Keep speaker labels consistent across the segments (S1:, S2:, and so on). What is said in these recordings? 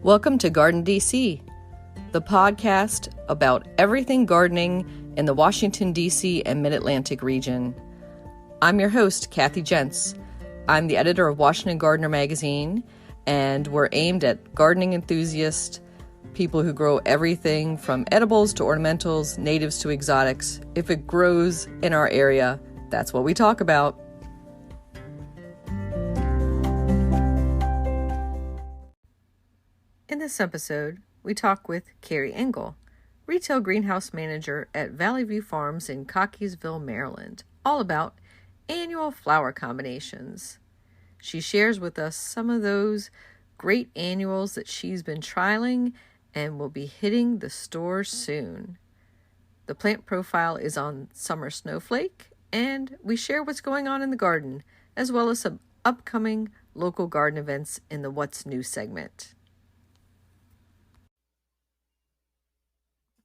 S1: Welcome to GardenDC, the podcast about everything gardening in the Washington, D.C. and Mid-Atlantic region. I'm your host, Kathy Jentz. I'm the editor of Washington Gardener magazine, and we're aimed at gardening enthusiasts, people who grow everything from edibles to ornamentals, natives to exotics. If it grows in our area, that's what we talk about. In this episode, we talk with Carrie Engel, retail greenhouse manager at Valley View Farms in Cockeysville, Maryland, all about annual flower combinations. She shares with us some of those great annuals that she's been trialing and will be hitting the stores soon. The plant profile is on Summer Snowflake, and we share what's going on in the garden, as well as some upcoming local garden events in the What's New segment.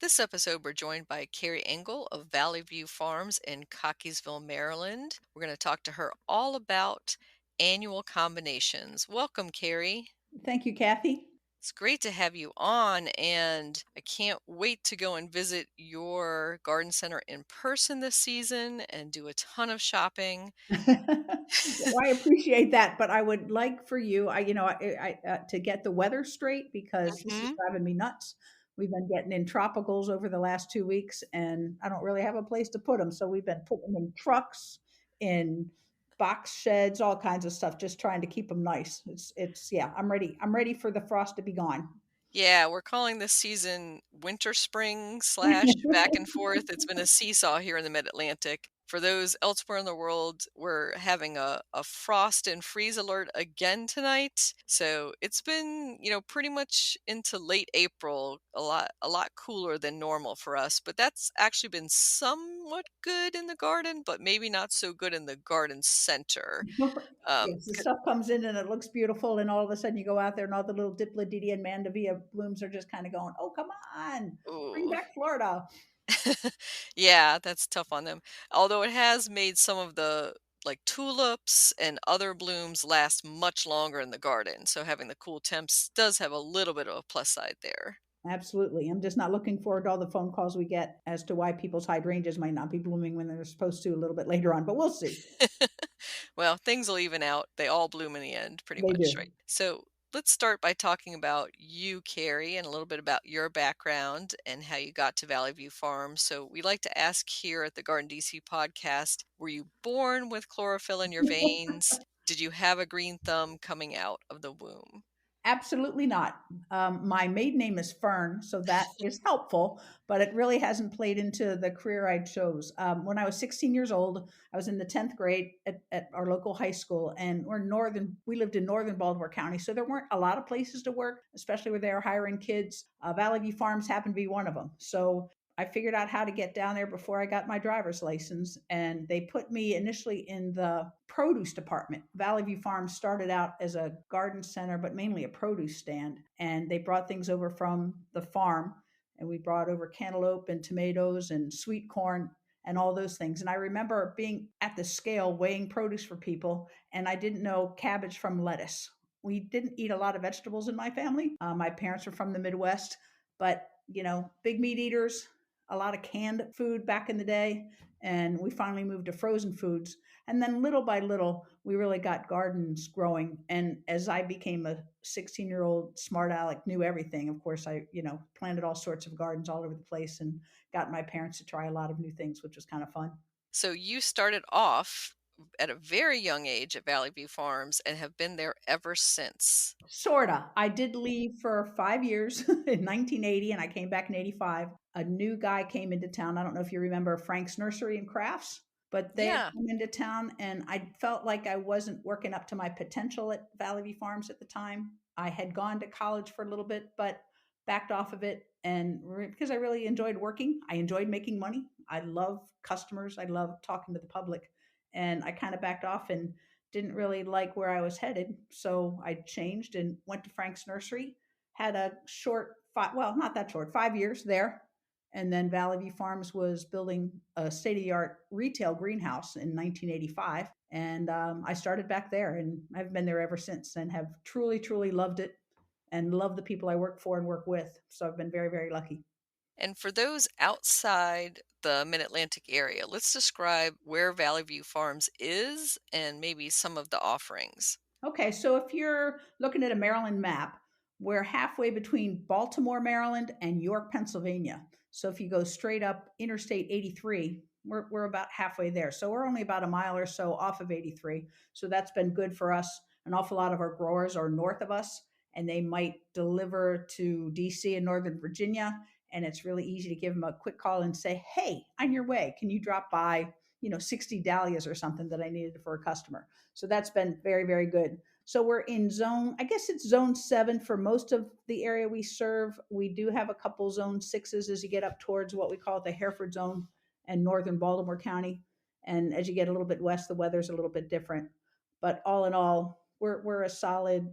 S1: This episode, we're joined by Carrie Engel of Valley View Farms in Cockeysville, Maryland. We're going to talk to her all about annual combinations. Welcome, Carrie.
S2: Thank you, Kathy.
S1: It's great to have you on, and I can't wait to go and visit your garden center in person this season and do a ton of shopping.
S2: Well, I appreciate that, but I would like for you, to get the weather straight because this is driving me nuts. We've been getting in tropicals over the last 2 weeks, and I don't really have a place to put them. So we've been putting them in trucks, in box sheds, all kinds of stuff, just trying to keep them nice. Yeah, I'm ready. I'm ready for the frost to be gone.
S1: Yeah, we're calling this season winter spring / back and forth. It's been a seesaw here in the Mid-Atlantic. For those elsewhere in the world, we're having a frost and freeze alert again tonight. So it's been, pretty much into late April, a lot cooler than normal for us. But that's actually been somewhat good in the garden, but maybe not so good in the garden center.
S2: Yes, the stuff comes in and it looks beautiful, and all of a sudden you go out there and all the little Diplododia and Mandevilla blooms are just kind of going, "Oh, come on, bring
S1: Ooh.
S2: back Florida."
S1: Yeah, that's tough on them. Although it has made some of the tulips and other blooms last much longer in the garden. So having the cool temps does have a little bit of a plus side there.
S2: Absolutely. I'm just not looking forward to all the phone calls we get as to why people's hydrangeas might not be blooming when they're supposed to a little bit later on, but we'll see.
S1: Well, things will even out. They all bloom in the end, pretty
S2: They
S1: much,
S2: do.
S1: right? So let's start by talking about you, Carrie, and a little bit about your background and how you got to Valley View Farm. So we like to ask here at the Garden DC podcast, were you born with chlorophyll in your veins? Did you have a green thumb coming out of the womb?
S2: Absolutely not. My maiden name is Fern, so that is helpful, but it really hasn't played into the career I chose. When I was 16 years old, I was in the 10th grade at our local high school, and we lived in northern Baltimore County, so there weren't a lot of places to work, especially where they were hiring kids. Valley View Farms happened to be one of them. So I figured out how to get down there before I got my driver's license, and they put me initially in the produce department. Valley View Farm started out as a garden center, but mainly a produce stand, and they brought things over from the farm, and we brought over cantaloupe and tomatoes and sweet corn and all those things. And I remember being at the scale weighing produce for people, and I didn't know cabbage from lettuce. We didn't eat a lot of vegetables in my family. My parents were from the Midwest, but big meat eaters, a lot of canned food back in the day, and we finally moved to frozen foods. And then little by little, we really got gardens growing. And as I became a 16-year-old smart aleck, knew everything, of course, I, planted all sorts of gardens all over the place and got my parents to try a lot of new things, which was kind of fun.
S1: So you started off at a very young age at Valley View Farms and have been there ever since.
S2: Sorta. I did leave for 5 years in 1980, and I came back in 85. A new guy came into town. I don't know if you remember Frank's Nursery and Crafts, but they had
S1: Yeah.
S2: come into town, and I felt like I wasn't working up to my potential at Valley View Farms at the time. I had gone to college for a little bit, but backed off of it, and because I really enjoyed working, I enjoyed making money. I love customers. I love talking to the public, and I kind of backed off and didn't really like where I was headed. So I changed and went to Frank's Nursery, had a short, not that short, 5 years there. And then Valley View Farms was building a state of the art retail greenhouse in 1985. And I started back there, and I've been there ever since and have truly, truly loved it. and love the people I work for and work with. So I've been very, very lucky.
S1: And for those outside the Mid-Atlantic area, let's describe where Valley View Farms is and maybe some of the offerings.
S2: Okay, so if you're looking at a Maryland map, we're halfway between Baltimore, Maryland, and York, Pennsylvania. So if you go straight up Interstate 83, we're about halfway there. So we're only about a mile or so off of 83. So that's been good for us. An awful lot of our growers are north of us, and they might deliver to DC in Northern Virginia. And it's really easy to give them a quick call and say, hey, on your way, can you drop by, 60 dahlias or something that I needed for a customer? So that's been very, very good. So we're in zone, I guess it's zone 7 for most of the area we serve. We do have a couple zone 6s as you get up towards what we call the Hereford zone and northern Baltimore County. And as you get a little bit west, the weather's a little bit different. But all in all, we're a solid,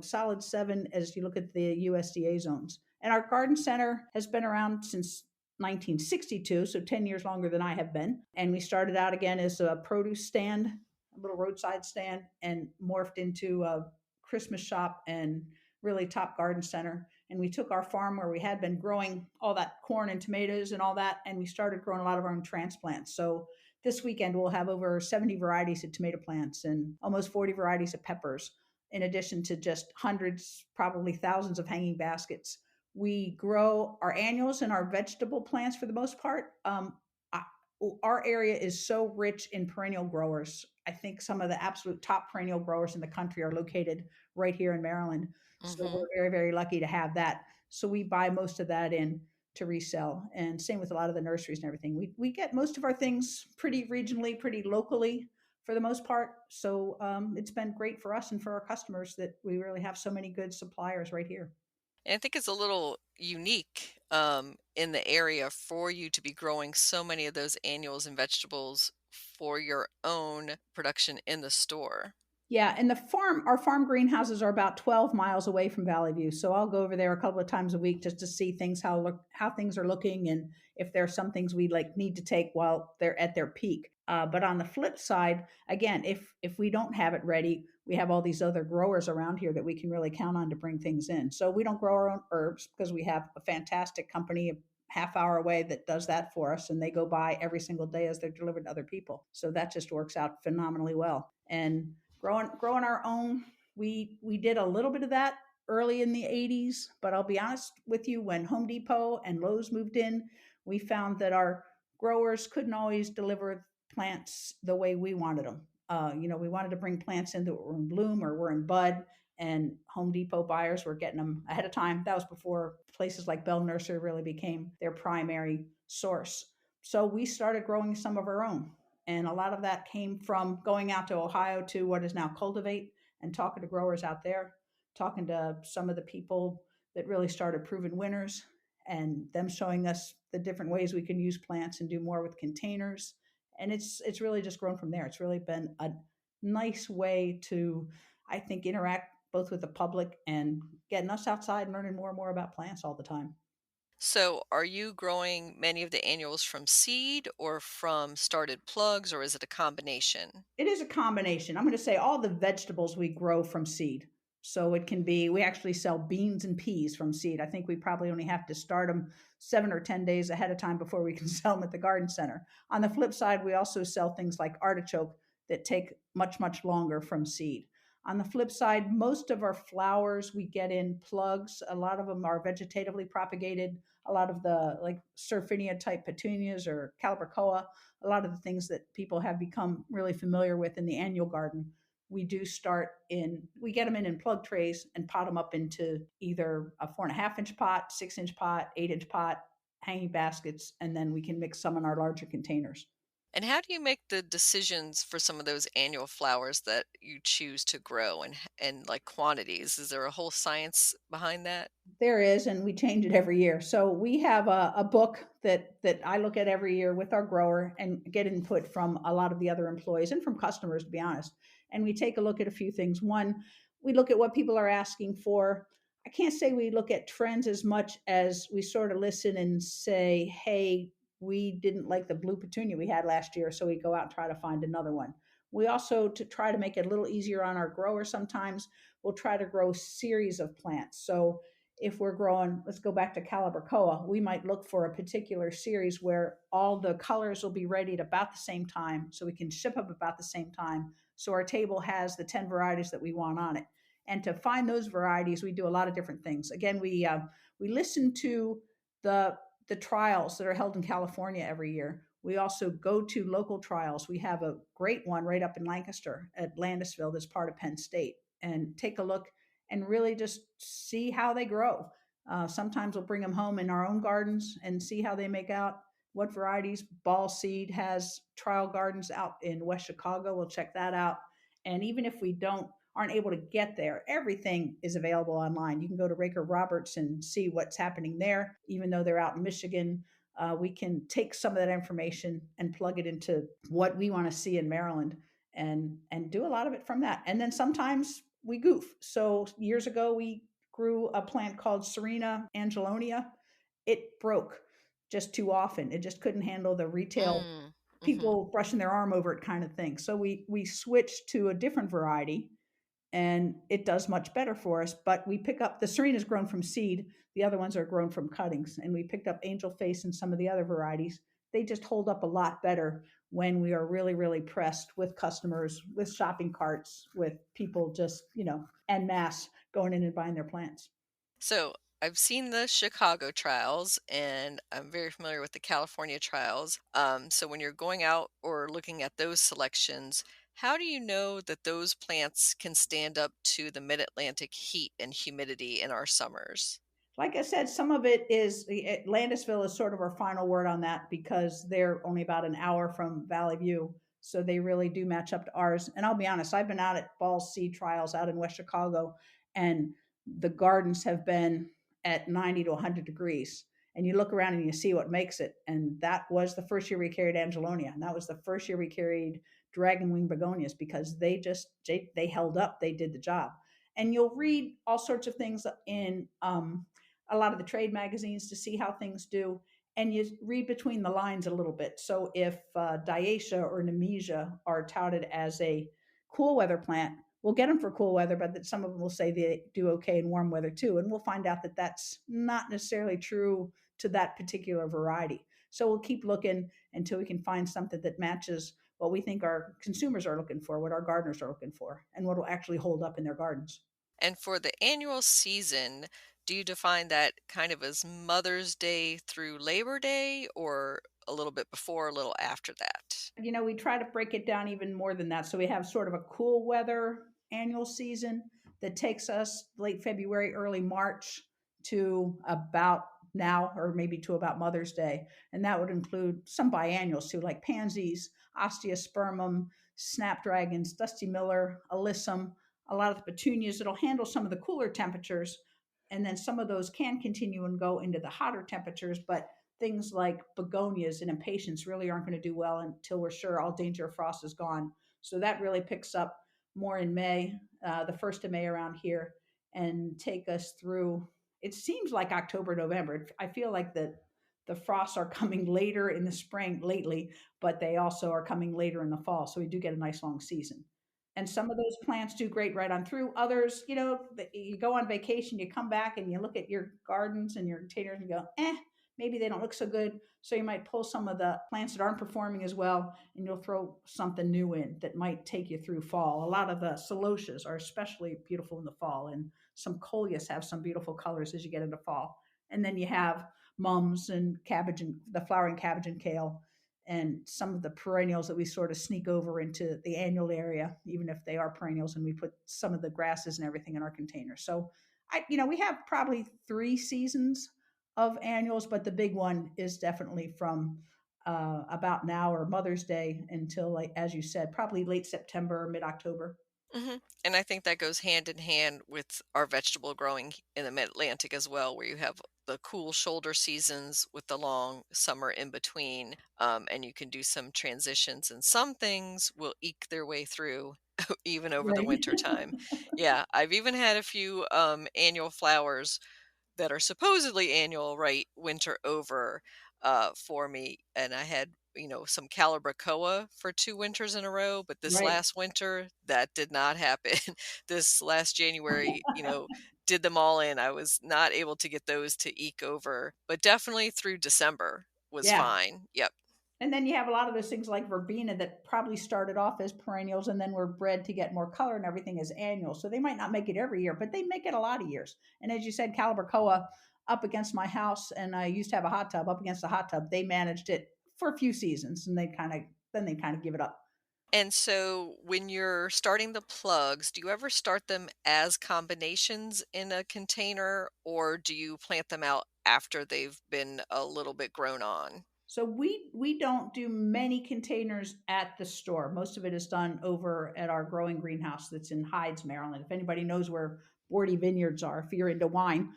S2: solid 7 as you look at the USDA zones. And our garden center has been around since 1962, so 10 years longer than I have been. And we started out again as a produce stand, a little roadside stand, and morphed into a Christmas shop and really top garden center. And we took our farm where we had been growing all that corn and tomatoes and all that, and we started growing a lot of our own transplants. So this weekend we'll have over 70 varieties of tomato plants and almost 40 varieties of peppers, in addition to just hundreds, probably thousands of hanging baskets. We grow our annuals and our vegetable plants for the most part. Our area is so rich in perennial growers. I think some of the absolute top perennial growers in the country are located right here in Maryland. So
S1: Hmm.
S2: we're very, very lucky to have that. So we buy most of that in to resell. And same with a lot of the nurseries and everything. We get most of our things pretty regionally, pretty locally for the most part. So it's been great for us and for our customers that we really have so many good suppliers right here.
S1: And I think it's a little unique in the area for you to be growing so many of those annuals and vegetables for your own production in the store.
S2: Yeah, and our farm greenhouses are about 12 miles away from Valley View. So I'll go over there a couple of times a week just to see things how things are looking and if there are some things we like need to take while they're at their peak. But on the flip side, again, if we don't have it ready, we have all these other growers around here that we can really count on to bring things in. So we don't grow our own herbs because we have a fantastic company a half hour away that does that for us, and they go by every single day as they're delivered to other people. So that just works out phenomenally well. And growing our own, we did a little bit of that early in the 80s, but I'll be honest with you, when Home Depot and Lowe's moved in, we found that our growers couldn't always deliver plants the way we wanted them. We wanted to bring plants in that were in bloom or were in bud, and Home Depot buyers were getting them ahead of time. That was before places like Bell Nursery really became their primary source. So we started growing some of our own. And a lot of that came from going out to Ohio to what is now Cultivate and talking to growers out there, talking to some of the people that really started proven winners and them showing us the different ways we can use plants and do more with containers. And it's really just grown from there. It's really been a nice way to, I think, interact both with the public and getting us outside and learning more and more about plants all the time.
S1: So, are you growing many of the annuals from seed or from started plugs, or is it a combination?
S2: It is a combination. I'm going to say all the vegetables we grow from seed. So it can be, we actually sell beans and peas from seed. I think we probably only have to start them 7 or 10 days ahead of time before we can sell them at the garden center. On the flip side, we also sell things like artichoke that take much, much longer from seed. On the flip side, most of our flowers we get in plugs. A lot of them are vegetatively propagated. A lot of the like Surfinia type petunias or calibrachoa, a lot of the things that people have become really familiar with in the annual garden, we we get them in plug trays and pot them up into either a 4.5 inch pot, 6 inch pot, 8 inch pot, hanging baskets, and then we can mix some in our larger containers.
S1: And how do you make the decisions for some of those annual flowers that you choose to grow and like quantities? Is there a whole science behind that?
S2: There is, and we change it every year. So we have a book that I look at every year with our grower and get input from a lot of the other employees and from customers, to be honest. And we take a look at a few things. One, we look at what people are asking for. I can't say we look at trends as much as we sort of listen and say, hey, we didn't like the blue petunia we had last year, so we go out and try to find another one. We also, to try to make it a little easier on our growers, sometimes we'll try to grow series of plants. So if we're growing, let's go back to Calibrachoa, we might look for a particular series where all the colors will be ready at about the same time, so we can ship up about the same time. So our table has the 10 varieties that we want on it. And to find those varieties, we do a lot of different things. Again, we listen to the the trials that are held in California every year. We also go to local trials. We have a great one right up in Lancaster at Landisville that's part of Penn State, and take a look and really just see how they grow. Sometimes we'll bring them home in our own gardens and see how they make out. What varieties? Ball Seed has trial gardens out in West Chicago. We'll check that out. And even if we don't aren't able to get there, everything is available online. You can go to Raker Roberts and see what's happening there. Even though they're out in Michigan, we can take some of that information and plug it into what we want to see in Maryland, and do a lot of it from that. And then sometimes we goof. So years ago, we grew a plant called Serena Angelonia. It broke just too often. It just couldn't handle the retail
S1: Mm. Hmm.
S2: people brushing their arm over it kind of thing. So we switched to a different variety, and it does much better for us. But we pick up the Serena's grown from seed, the other ones are grown from cuttings, and we picked up Angel Face and some of the other varieties. They just hold up a lot better when we are really, really pressed with customers, with shopping carts, with people just, en masse going in and buying their plants.
S1: So I've seen the Chicago trials and I'm very familiar with the California trials. So when you're going out or looking at those selections, how do you know that those plants can stand up to the mid-Atlantic heat and humidity in our summers?
S2: Like I said, some of it is Landisville is sort of our final word on that because they're only about an hour from Valley View. So they really do match up to ours. And I'll be honest, I've been out at Ball Seed trials out in West Chicago, and the gardens have been at 90 to 100 degrees. And you look around and you see what makes it. And that was the first year we carried Angelonia. And that was the first year we carried dragonwing begonias because they held up, they did the job. And you'll read all sorts of things in a lot of the trade magazines to see how things do, and you read between the lines a little bit. So if Diacia or Nemesia are touted as a cool weather plant, we'll get them for cool weather, but that some of them will say they do okay in warm weather too, and we'll find out that that's not necessarily true to that particular variety. So we'll keep looking until we can find something that matches what we think our consumers are looking for, what our gardeners are looking for, and what will actually hold up in their gardens.
S1: And for the annual season, do you define that kind of as Mother's Day through Labor Day or a little bit before, a little after that?
S2: We try to break it down even more than that. So we have sort of a cool weather annual season that takes us late February, early March to about now, or maybe to about Mother's Day. And that would include some biannuals too, like pansies, osteospermum, snapdragons, dusty miller, alyssum, a lot of the petunias that'll handle some of the cooler temperatures. And then some of those can continue and go into the hotter temperatures, but things like begonias and impatiens really aren't going to do well until we're sure all danger of frost is gone. So that really picks up more in May, the 1st of May around here, and take us through. It seems like October, November. I feel like the frosts are coming later in the spring lately, but they also are coming later in the fall. So we do get a nice long season. And some of those plants do great right on through. Others, you go on vacation, you come back and you look at your gardens and your containers and go, maybe they don't look so good. So you might pull some of the plants that aren't performing as well, and you'll throw something new in that might take you through fall. A lot of the celotias are especially beautiful in the fall, and some coleus have some beautiful colors as you get into fall. And then you have mums and cabbage and the flowering cabbage and kale, and some of the perennials that we sort of sneak over into the annual area, even if they are perennials, and we put some of the grasses and everything in our container. So we have probably 3 seasons of annuals, but the big one is definitely from about now or Mother's Day until, like as you said, probably late September, mid October.
S1: And I think that goes hand in hand with our vegetable growing in the mid-Atlantic as well, where you have the cool shoulder seasons with the long summer in between, and you can do some transitions, and some things will eke their way through even over the
S2: Right.
S1: winter time. Yeah, I've even had a few annual flowers that are supposedly annual, right, winter over for me. And I had some calibrachoa for 2 winters in a row, but this
S2: Right.
S1: last winter, that did not happen. This last January, did them all in. I was not able to get those to eke over, but definitely through December was
S2: Yeah.
S1: fine. Yep.
S2: And then you have a lot of those things like verbena that probably started off as perennials and then were bred to get more color and everything as annual. So they might not make it every year, but they make it a lot of years. And as you said, calibrachoa up against my house, and I used to have a hot tub up against the hot tub. They managed it for a few seasons, and they kind of give it up.
S1: And so when you're starting the plugs, do you ever start them as combinations in a container, or do you plant them out after they've been a little bit grown on?
S2: So we don't do many containers at the store. Most of it is done over at our growing greenhouse that's in Hydes, Maryland. If anybody knows where Bordy Vineyards are, if you're into wine,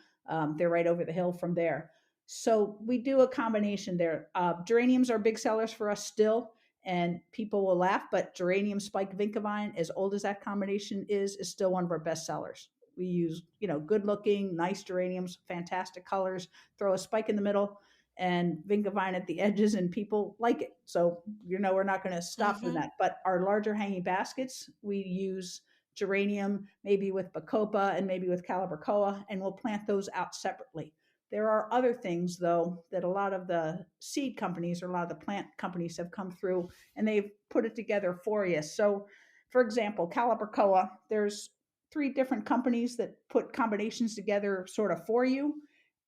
S2: they're right over the hill from there. So we do a combination there. Geraniums are big sellers for us still, and people will laugh, but geranium spike vincavine, as old as that combination is still one of our best sellers. We use, good looking, nice geraniums, fantastic colors, throw a spike in the middle and Vincavine at the edges, and people like it. So, we're not going to stop doing
S1: Mhm.
S2: that. But our larger hanging baskets, we use geranium, maybe with bacopa and maybe with calibrachoa, and we'll plant those out separately. There are other things, though, that a lot of the seed companies or a lot of the plant companies have come through and they've put it together for you. So, for example, calibrachoa, there's three different companies that put combinations together sort of for you.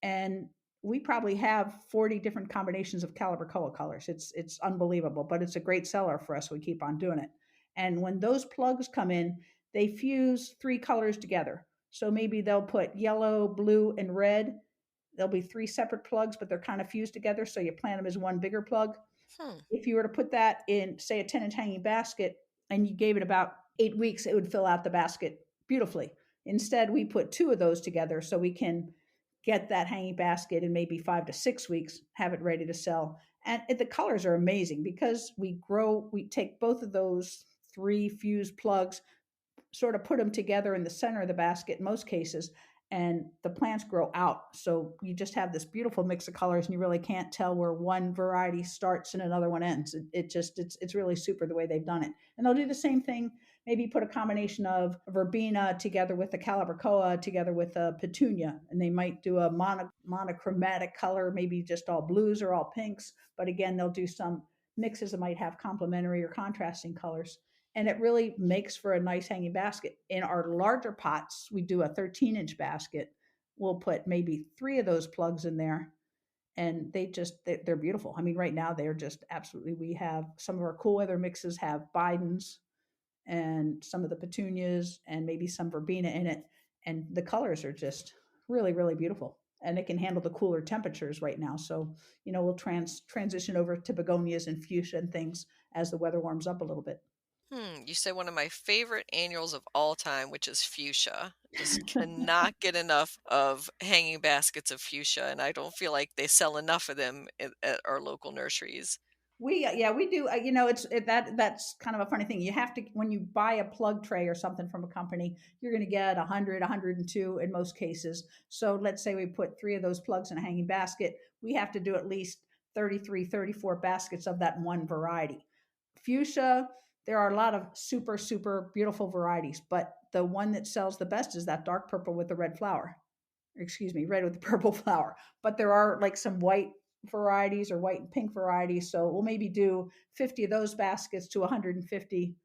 S2: And we probably have 40 different combinations of calibrachoa colors. It's unbelievable, but it's a great seller for us. We keep on doing it. And when those plugs come in, they fuse three colors together. So maybe they'll put yellow, blue, and red. There'll be three separate plugs, but they're kind of fused together. So you plant them as one bigger plug.
S1: Hmm.
S2: If you were to put that in, say, a 10-inch hanging basket and you gave it about 8 weeks, it would fill out the basket beautifully. Instead, we put two of those together so we can get that hanging basket in maybe 5 to 6 weeks, have it ready to sell. And the colors are amazing because we take both of those three fused plugs, sort of put them together in the center of the basket in most cases, and the plants grow out. So you just have this beautiful mix of colors, and you really can't tell where one variety starts and another one ends. It's really super the way they've done it. And they'll do the same thing. Maybe put a combination of verbena together with the calibrachoa together with a petunia, and they might do a monochromatic color, maybe just all blues or all pinks. But again, they'll do some mixes that might have complementary or contrasting colors, and it really makes for a nice hanging basket. In our larger pots, we do a 13-inch basket. We'll put maybe three of those plugs in there, and they're beautiful. I mean, right now they're just absolutely. We have some of our cool weather mixes have Bidens and some of the petunias and maybe some verbena in it, and the colors are just really, really beautiful. And it can handle the cooler temperatures right now. So, we'll transition over to begonias and fuchsia and things as the weather warms up a little bit.
S1: You said one of my favorite annuals of all time, which is fuchsia. Just cannot get enough of hanging baskets of fuchsia, and I don't feel like they sell enough of them at our local nurseries.
S2: Yeah, we do. That's kind of a funny thing. You have to, when you buy a plug tray or something from a company, you're going to get 100, 102 in most cases. So let's say we put three of those plugs in a hanging basket, we have to do at least 33, 34 baskets of that one variety. Fuchsia, there are a lot of super, super beautiful varieties, but the one that sells the best is that dark purple with the red flower. Excuse me, red with the purple flower. But there are like some white varieties or white and pink varieties. So we'll maybe do 50 of those baskets to 150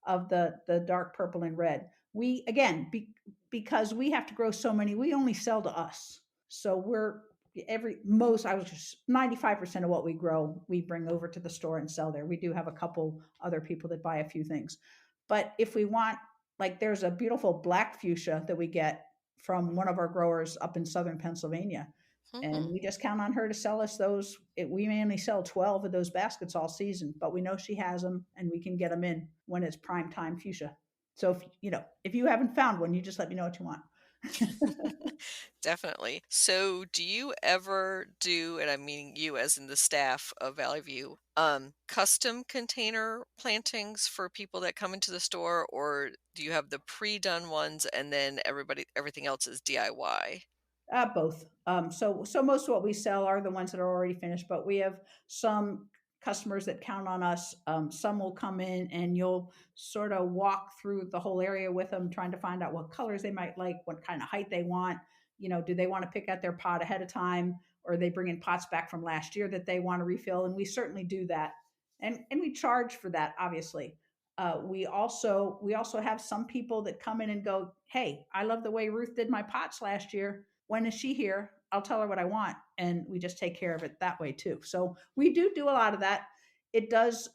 S2: of the dark purple and red. We again because we have to grow so many, we only sell to us. So we're every most I was just 95% of what we grow, we bring over to the store and sell there. We do have a couple other people that buy a few things. But if we want, like, there's a beautiful black fuchsia that we get from one of our growers up in southern Pennsylvania, and
S1: Hmm.
S2: we just count on her to sell us those. We may only sell 12 of those baskets all season, but we know she has them, and we can get them in when it's prime time fuchsia. So if you haven't found one, you just let me know what you want.
S1: Definitely. So, do you ever do, and I mean you as in the staff of Valley View, custom container plantings for people that come into the store, or do you have the pre-done ones and then everything else is DIY?
S2: Both. So most of what we sell are the ones that are already finished, but we have some customers that count on us. Some will come in and you'll sort of walk through the whole area with them, trying to find out what colors they might like, what kind of height they want. Do they want to pick out their pot ahead of time, or they bring in pots back from last year that they want to refill? And we certainly do that, and we charge for that, obviously. We also have some people that come in and go, "Hey, I love the way Ruth did my pots last year. When is she here? I'll tell her what I want," and we just take care of it that way too. So we do a lot of that. It does,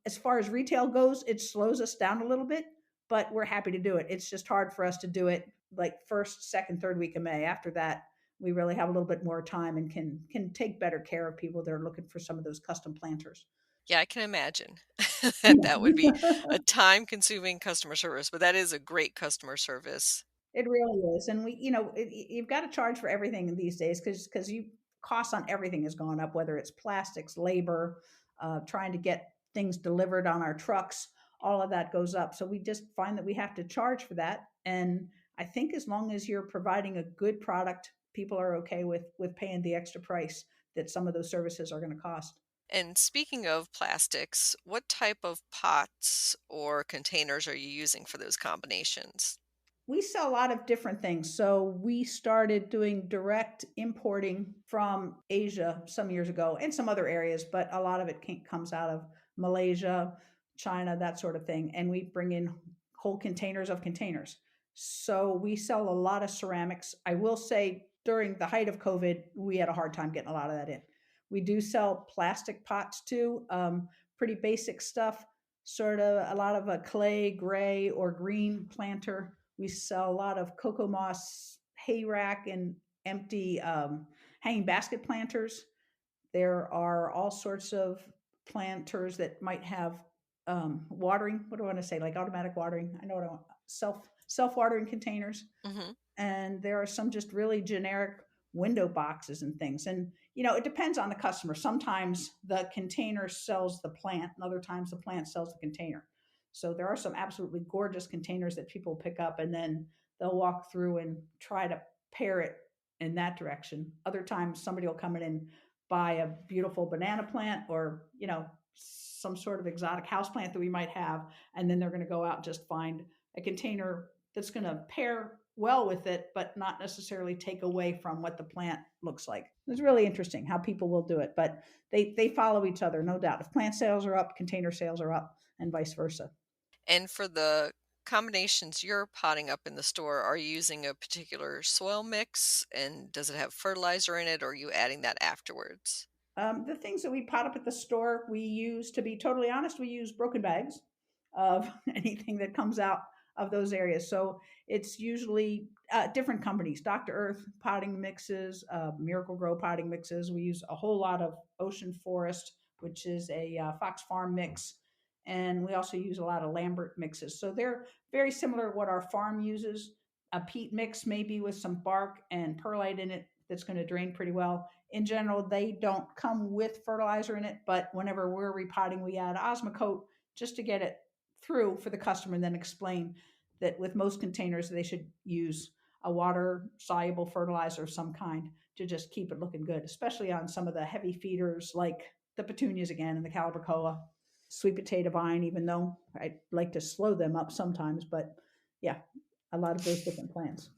S2: as far as retail goes, it slows us down a little bit, but we're happy to do it. It's just hard for us to do it like first, second, third week of May. After that, we really have a little bit more time and can take better care of people that are looking for some of those custom planters.
S1: Yeah, I can imagine that would be
S2: Yeah.
S1: a time-consuming customer service, but that is a great customer service.
S2: It really is, and you've got to charge for everything these days because you costs on everything has gone up, whether it's plastics, labor, trying to get things delivered on our trucks. All of that goes up, so we just find that we have to charge for that. And I think as long as you're providing a good product, people are okay with paying the extra price that some of those services are going to cost.
S1: And speaking of plastics, what type of pots or containers are you using for those combinations?
S2: We sell a lot of different things. So we started doing direct importing from Asia some years ago and some other areas, but a lot of it comes out of Malaysia, China, that sort of thing. And we bring in whole containers of containers. So we sell a lot of ceramics. I will say during the height of COVID, we had a hard time getting a lot of that in. We do sell plastic pots too, pretty basic stuff, sort of a lot of a clay, gray, or green planter. We sell a lot of cocoa moss hay rack and empty hanging basket planters. There are all sorts of planters that might have watering. What do I want to say? Like automatic watering. I know what I want. Self watering containers,
S1: Hmm.
S2: and there are some just really generic window boxes and things. And it depends on the customer. Sometimes the container sells the plant, and other times the plant sells the container. So there are some absolutely gorgeous containers that people pick up, and then they'll walk through and try to pair it in that direction. Other times somebody will come in and buy a beautiful banana plant, or some sort of exotic house plant that we might have, and then they're going to go out and just find a container that's going to pair well with it, but not necessarily take away from what the plant looks like. It's really interesting how people will do it, but they follow each other, no doubt. If plant sales are up, container sales are up, and vice versa.
S1: And for the combinations you're potting up in the store, are you using a particular soil mix? And does it have fertilizer in it, or are you adding that afterwards?
S2: The things that we pot up at the store, we use, to be totally honest, we use broken bags of anything that comes out of those areas. So it's usually different companies, Dr. Earth potting mixes, Miracle Grow potting mixes. We use a whole lot of Ocean Forest, which is a Fox Farm mix. And we also use a lot of Lambert mixes. So they're very similar to what our farm uses. A peat mix, maybe with some bark and perlite in it, that's going to drain pretty well. In general, they don't come with fertilizer in it, but whenever we're repotting, we add Osmocote just to get it through for the customer, and then explain that with most containers, they should use a water soluble fertilizer of some kind to just keep it looking good, especially on some of the heavy feeders like the petunias again and the calibrachoa, sweet potato vine, even though I like to slow them up sometimes. But yeah, a lot of those different plants.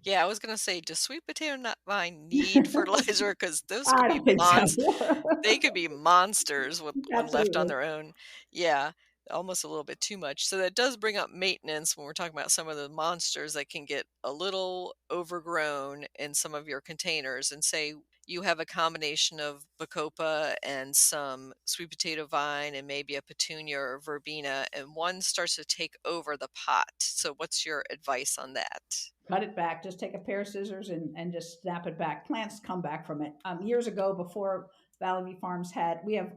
S1: Yeah, I was gonna say, does sweet potato vine need fertilizer? Because those could
S2: I
S1: be
S2: don't think so.
S1: they could be monsters when left on
S2: Absolutely.
S1: their own. Yeah, almost a little bit too much. So that does bring up maintenance when we're talking about some of the monsters that can get a little overgrown in some of your containers. And say you have a combination of bacopa and some sweet potato vine and maybe a petunia or verbena, and one starts to take over the pot. So what's your advice on that?
S2: Cut it back. Just take a pair of scissors and just snap it back. Plants come back from it. Years ago, before Valley View Farms had, we have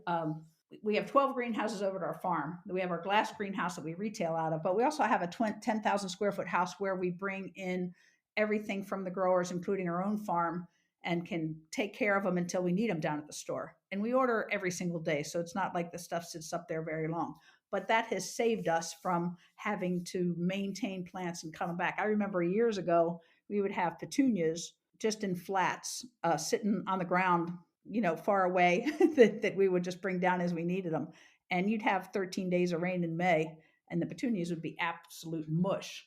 S2: 12 greenhouses over at our farm. We have our glass greenhouse that we retail out of, but we also have a 10,000 square foot house where we bring in everything from the growers, including our own farm, and can take care of them until we need them down at the store. And we order every single day, so it's not like the stuff sits up there very long. But that has saved us from having to maintain plants and cut them back. I remember years ago, we would have petunias just in flats, sitting on the ground far away that we would just bring down as we needed them. And you'd have 13 days of rain in May, and the petunias would be absolute mush.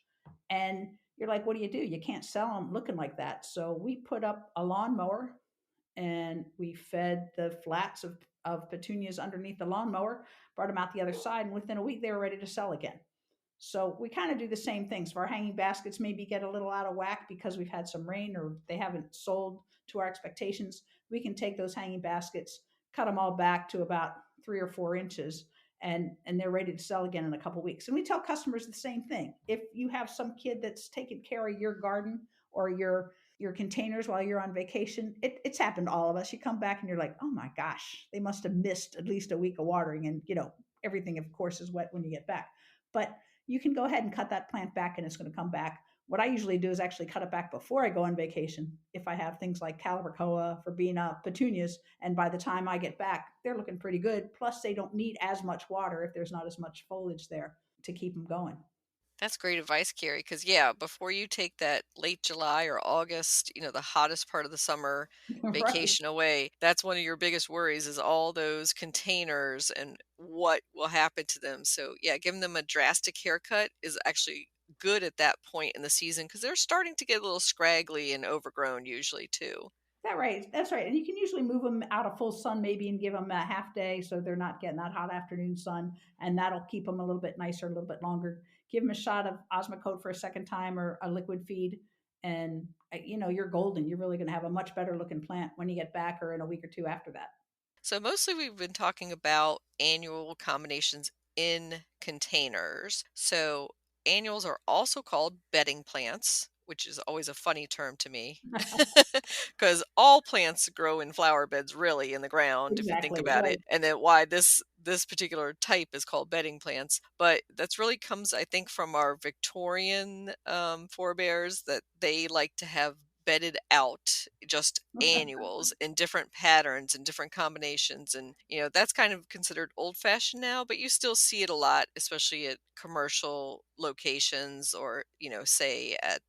S2: And you're like, what do? You can't sell them looking like that. So we put up a lawnmower and we fed the flats of petunias underneath the lawnmower, brought them out the other side, and within a week they were ready to sell again. So we kind of do the same things. If our hanging baskets maybe get a little out of whack because we've had some rain or they haven't sold to our expectations, we can take those hanging baskets, cut them all back to about 3 or 4 inches, and they're ready to sell again in a couple of weeks. And we tell customers the same thing. If you have some kid that's taking care of your garden or your containers while you're on vacation, it's happened to all of us. You come back and you're like, oh my gosh, they must have missed at least a week of watering, and everything of course is wet when you get back. But you can go ahead and cut that plant back and it's going to come back. What I usually do is actually cut it back before I go on vacation. If I have things like Calibrachoa, Verbena, petunias, and by the time I get back, they're looking pretty good. Plus, they don't need as much water if there's not as much foliage there to keep them going.
S1: That's great advice, Carrie. Because, yeah, before you take that late July or August, the hottest part of the summer
S2: Right.
S1: vacation away, that's one of your biggest worries is all those containers and what will happen to them. So, yeah, giving them a drastic haircut is actually good at that point in the season because they're starting to get a little scraggly and overgrown usually too.
S2: That right. That's right. And you can usually move them out of full sun maybe and give them a half day so they're not getting that hot afternoon sun, and that'll keep them a little bit nicer, a little bit longer. Give them a shot of Osmocote for a second time or a liquid feed, and you're golden. You're really going to have a much better looking plant when you get back or in a week or two after that.
S1: So mostly we've been talking about annual combinations in containers. So annuals are also called bedding plants, which is always a funny term to me because all plants grow in flower beds really in the ground if you think
S2: Exactly
S1: about
S2: right.
S1: it, and then why this particular type is called bedding plants. But that's really comes, I think, from our Victorian forebears that they like to have bedded out just annuals in different patterns and different combinations, and that's kind of considered old fashioned now, but you still see it a lot, especially at commercial locations, or say at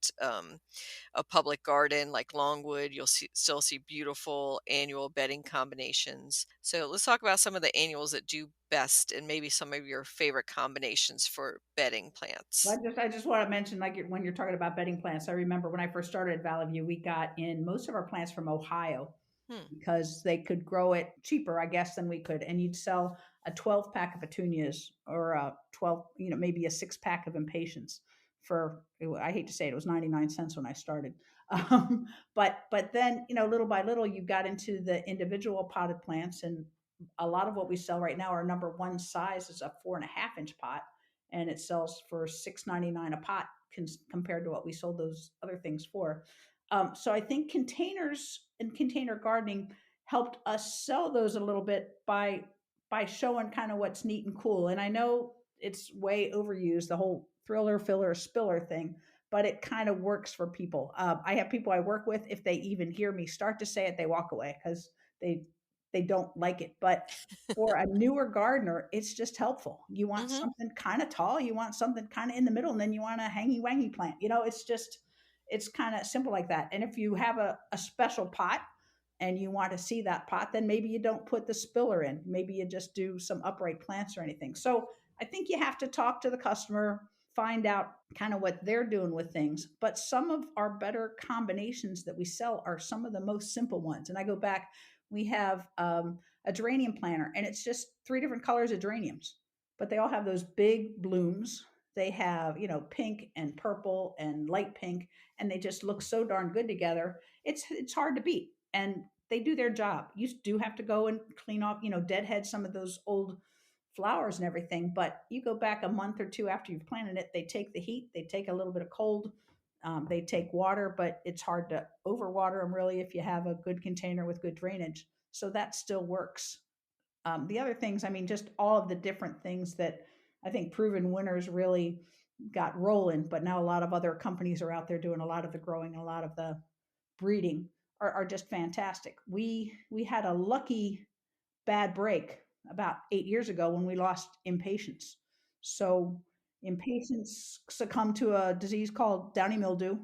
S1: a public garden like Longwood, you'll still see beautiful annual bedding combinations. So let's talk about some of the annuals that do best and maybe some of your favorite combinations for bedding
S2: Well,
S1: plants.
S2: I just want to mention, like when you're talking about bedding plants, I remember when I first started at Valley View, we got in most of our plants from Ohio
S1: Hmm.
S2: because they could grow it cheaper, I guess, than we could. And you'd sell a 12 pack of petunias or a 12, maybe a 6 pack of impatiens for, I hate to say it, it was 99 cents when I started. But then, little by little, you got into the individual potted plants. And a lot of what we sell right now, our number one size is a 4.5 inch pot, and it sells for $6.99 a pot compared to what we sold those other things for. So I think containers and container gardening helped us sell those a little bit by showing kind of what's neat and cool. And I know it's way overused, the whole thriller, filler, spiller thing, but it kind of works for people. I have people I work with, if they even hear me start to say it, they walk away because they they don't like it. But for a newer gardener, it's just helpful. You want
S1: Hmm.
S2: something kind of tall, you want something kind of in the middle, and then you want a hangy wangy plant. It's kind of simple like that. And if you have a special pot and you want to see that pot, then maybe you don't put the spiller in. Maybe you just do some upright plants or anything. So I think you have to talk to the customer, find out kind of what they're doing with things. But some of our better combinations that we sell are some of the most simple ones. And I go back, we have a geranium planter, and it's just 3 different colors of geraniums, but they all have those big blooms. They have, pink and purple and light pink, and they just look so darn good together. It's hard to beat, and they do their job. You do have to go and clean off, deadhead some of those old flowers and everything. But you go back a month or two after you've planted it, they take the heat, they take a little bit of cold, they take water, but it's hard to overwater them really if you have a good container with good drainage. So that still works. The other things, I mean, just all of the different things that I think proven winners really got rolling, but now a lot of other companies are out there doing a lot of the growing, a lot of the breeding are just fantastic. We had a lucky bad break about 8 years ago when we lost impatiens. So impatiens succumbed to a disease called downy mildew,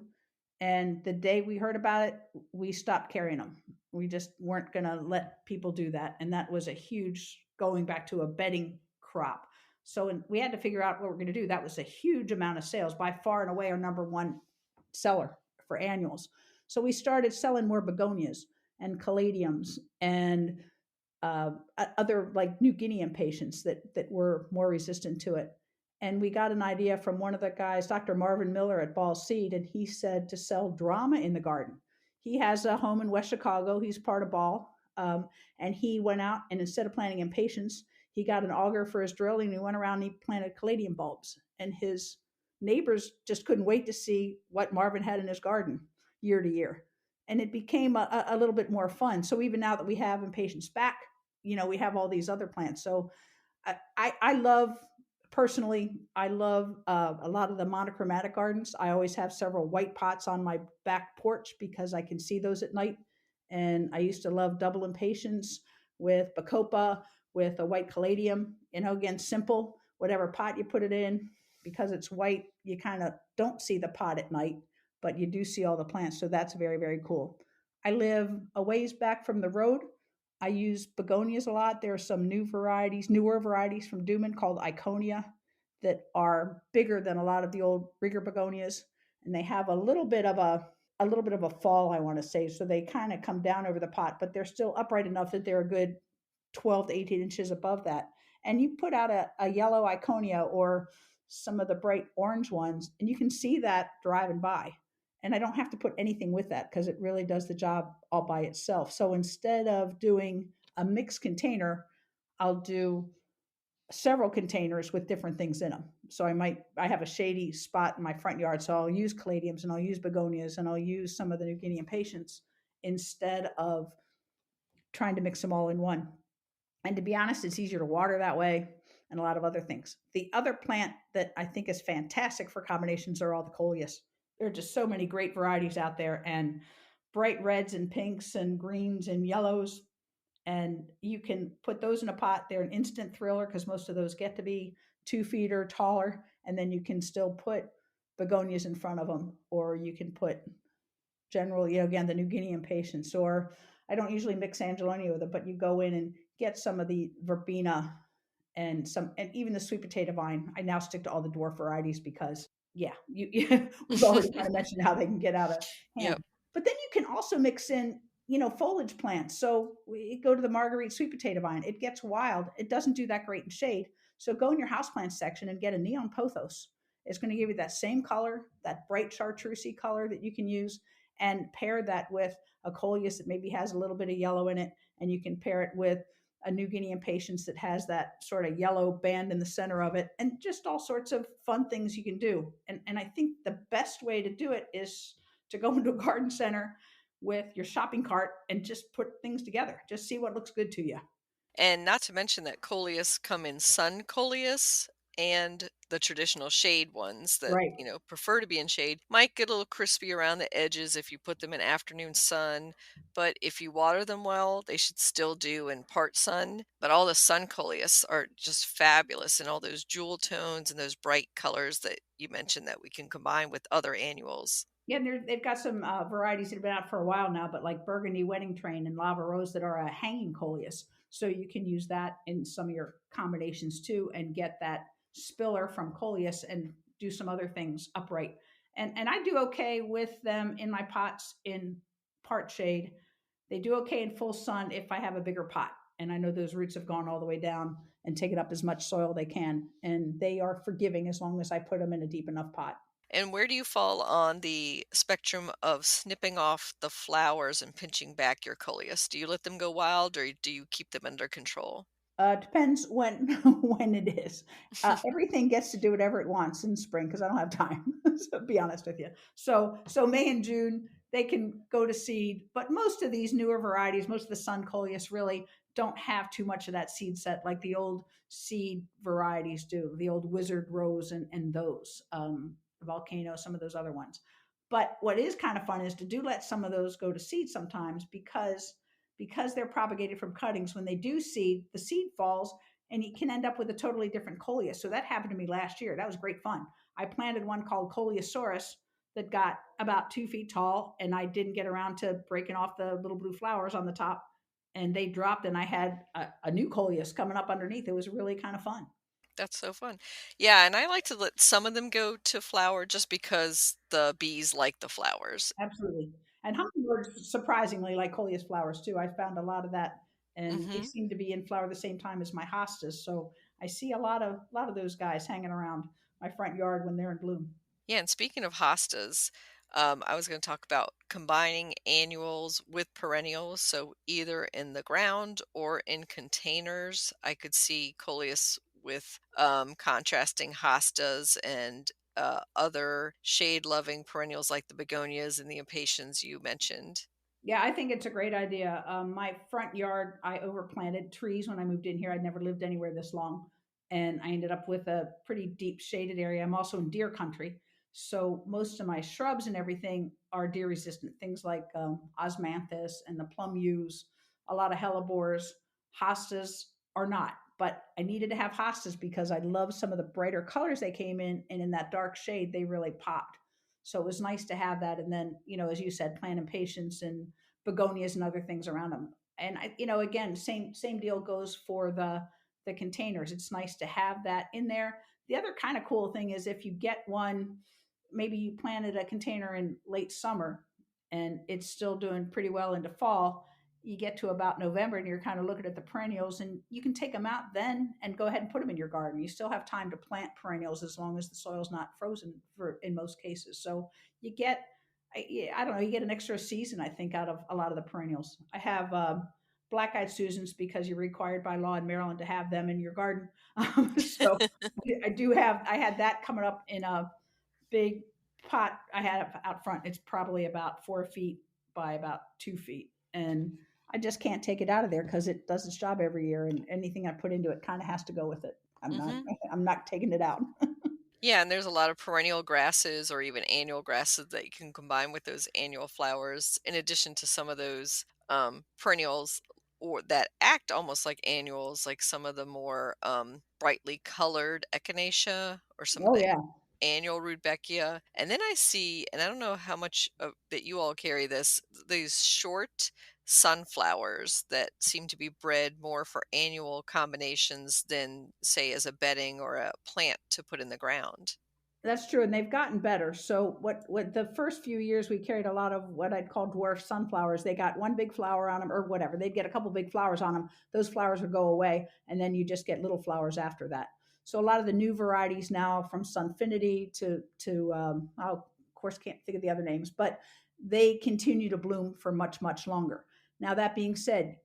S2: And the day we heard about it, we stopped carrying them. We just weren't going to let people do that. And that was a huge, going back to a bedding crop. So we had to figure out what we're going to do. That was a huge amount of sales, by far and away our number one seller for annuals. So we started selling more begonias and caladiums and other like New Guinea impatiens that were more resistant to it. And we got an idea from one of the guys, Dr. Marvin Miller at Ball Seed, and he said to sell drama in the garden. He has a home in West Chicago. He's part of Ball. And he went out and instead of planting impatiens, he got an auger for his drill and he went around and he planted caladium bulbs. And his neighbors just couldn't wait to see what Marvin had in his garden year to year. And it became a little bit more fun. So even now that we have impatiens back, we have all these other plants. So I love, personally, I love a lot of the monochromatic gardens. I always have several white pots on my back porch because I can see those at night. And I used to love double impatiens with bacopa, with a white caladium. Again, simple, whatever pot you put it in, because it's white, you kind of don't see the pot at night, but you do see all the plants. So that's very, very cool. I live a ways back from the road. I use begonias a lot. There are some newer varieties from Duman called Iconia that are bigger than a lot of the old rigger begonias, and they have a little bit of a fall, I want to say. So they kind of come down over the pot, but they're still upright enough that they're a good 12 to 18 inches above that. And you put out a yellow Iconia or some of the bright orange ones, and you can see that driving by. And I don't have to put anything with that because it really does the job all by itself. So instead of doing a mixed container, I'll do several containers with different things in them. So I have a shady spot in my front yard, so I'll use caladiums and I'll use begonias and I'll use some of the New Guinea impatiens instead of trying to mix them all in one. And to be honest, it's easier to water that way and a lot of other things. The other plant that I think is fantastic for combinations are all the coleus. There are just so many great varieties out there, and bright reds and pinks and greens and yellows. And you can put those in a pot. They're an instant thriller because most of those get to be 2 feet or taller. And then you can still put begonias in front of them, or you can put generally, again, the New Guinea impatiens. Or I don't usually mix Angelonia with it, but you go in and get some of the verbena and even the sweet potato vine. I now stick to all the dwarf varieties because, yeah, we've already kind of mentioned how they can get out of hand.
S1: Yep.
S2: But then you can also mix in, foliage plants. So we go to the Marguerite sweet potato vine. It gets wild. It doesn't do that great in shade. So go in your houseplant section and get a neon pothos. It's going to give you that same color, that bright chartreusey color that you can use, and pair that with a coleus that maybe has a little bit of yellow in it, and you can pair it with a New Guinea impatiens that has that sort of yellow band in the center of it, and just all sorts of fun things you can do. And I think the best way to do it is to go into a garden center with your shopping cart and just put things together. Just see what looks good to you.
S1: And not to mention that coleus come in sun coleus and the traditional shade ones that,
S2: Right.
S1: prefer to be in shade. Might get a little crispy around the edges if you put them in afternoon sun, but if you water them well, they should still do in part sun. But all the sun coleus are just fabulous in all those jewel tones and those bright colors that you mentioned that we can combine with other annuals.
S2: Yeah, and they've got some varieties that have been out for a while now, but like Burgundy Wedding Train and Lava Rose that are a hanging coleus. So you can use that in some of your combinations too and get that spiller from coleus and do some other things upright. And I do okay with them in my pots in part shade. They do okay in full sun if I have a bigger pot. And I know those roots have gone all the way down and taken up as much soil they can. And they are forgiving as long as I put them in a deep enough pot.
S1: And where do you fall on the spectrum of snipping off the flowers and pinching back your coleus? Do you let them go wild or do you keep them under control?
S2: Depends when when it is. Everything gets to do whatever it wants in spring because I don't have time. So be honest with you. So May and June they can go to seed, but most of these newer varieties, most of the sun coleus really don't have too much of that seed set like the old seed varieties do. The old Wizard Rose and those Volcano, some of those other ones. But what is kind of fun is to do let some of those go to seed sometimes because they're propagated from cuttings. When they do seed, the seed falls and you can end up with a totally different coleus. So that happened to me last year. That was great fun. I planted one called Coleosaurus that got about 2 feet tall, and I didn't get around to breaking off the little blue flowers on the top, and they dropped, and I had a new coleus coming up underneath. It was really kind of fun.
S1: That's so fun. Yeah, and I like to let some of them go to flower just because the bees like the flowers.
S2: Absolutely. And hummingbirds surprisingly like coleus flowers too. I found a lot of that, and they
S1: Mhm.
S2: seem to be in flower the same time as my hostas. So I see a lot of those guys hanging around my front yard when they're in bloom.
S1: Yeah, and speaking of hostas, I was going to talk about combining annuals with perennials. So either in the ground or in containers, I could see coleus with contrasting hostas and other shade-loving perennials like the begonias and the impatiens you mentioned.
S2: Yeah, I think it's a great idea. My front yard, I overplanted trees when I moved in here. I'd never lived anywhere this long, and I ended up with a pretty deep shaded area. I'm also in deer country, so most of my shrubs and everything are deer resistant. Things like osmanthus and the plum yews, a lot of hellebores. Hostas are not, but I needed to have hostas because I love some of the brighter colors they came in, and in that dark shade, they really popped. So it was nice to have that. And then, as you said, plant impatiens and begonias and other things around them. And again, same deal goes for the containers. It's nice to have that in there. The other kind of cool thing is if you get one, maybe you planted a container in late summer and it's still doing pretty well into fall. You get to about November and you're kind of looking at the perennials, and you can take them out then and go ahead and put them in your garden. You still have time to plant perennials as long as the soil's not frozen for in most cases. So you get I don't know, you get an extra season, I think, out of a lot of the perennials. I have black-eyed Susans because you're required by law in Maryland to have them in your garden. So I had that coming up in a big pot I had out front. It's probably about 4 feet by about 2 feet. And I just can't take it out of there because it does its job every year, and anything I put into it kind of has to go with it. I'm not
S1: Mhm.
S2: I'm not taking it out.
S1: Yeah, and there's a lot of perennial grasses or even annual grasses that you can combine with those annual flowers, in addition to some of those perennials or that act almost like annuals, like some of the more brightly colored echinacea or some of
S2: Oh
S1: the
S2: yeah.
S1: annual rudbeckia. And then I see, and I don't know how much that you all carry this, these short sunflowers that seem to be bred more for annual combinations than, say, as a bedding or a plant to put in the ground.
S2: That's true, and they've gotten better. So what the first few years we carried a lot of what I'd call dwarf sunflowers. They got one big flower on them or whatever. They'd get a couple big flowers on them. Those flowers would go away, and then you just get little flowers after that. So a lot of the new varieties now, from Sunfinity to I of course can't think of the other names, but they continue to bloom for much longer. Now that being said,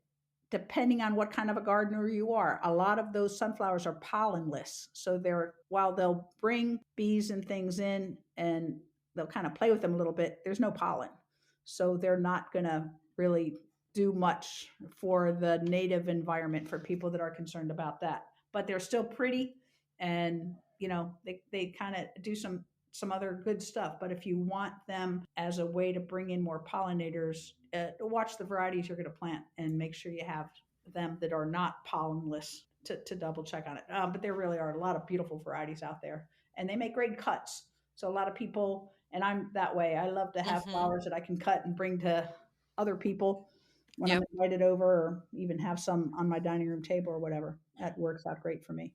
S2: depending on what kind of a gardener you are, a lot of those sunflowers are pollenless. So they're while they'll bring bees and things in and they'll kind of play with them a little bit, there's no pollen. So they're not going to really do much for the native environment for people that are concerned about that. But they're still pretty, and they kind of do some other good stuff. But if you want them as a way to bring in more pollinators, watch the varieties you're going to plant and make sure you have them that are not pollenless to double check on it. But there really are a lot of beautiful varieties out there, and they make great cuts. So a lot of people, and I'm that way. I love to have
S1: Mhm.
S2: flowers that I can cut and bring to other people when I'm
S1: Yep.
S2: invited over, or even have some on my dining room table or whatever. That works out great for me.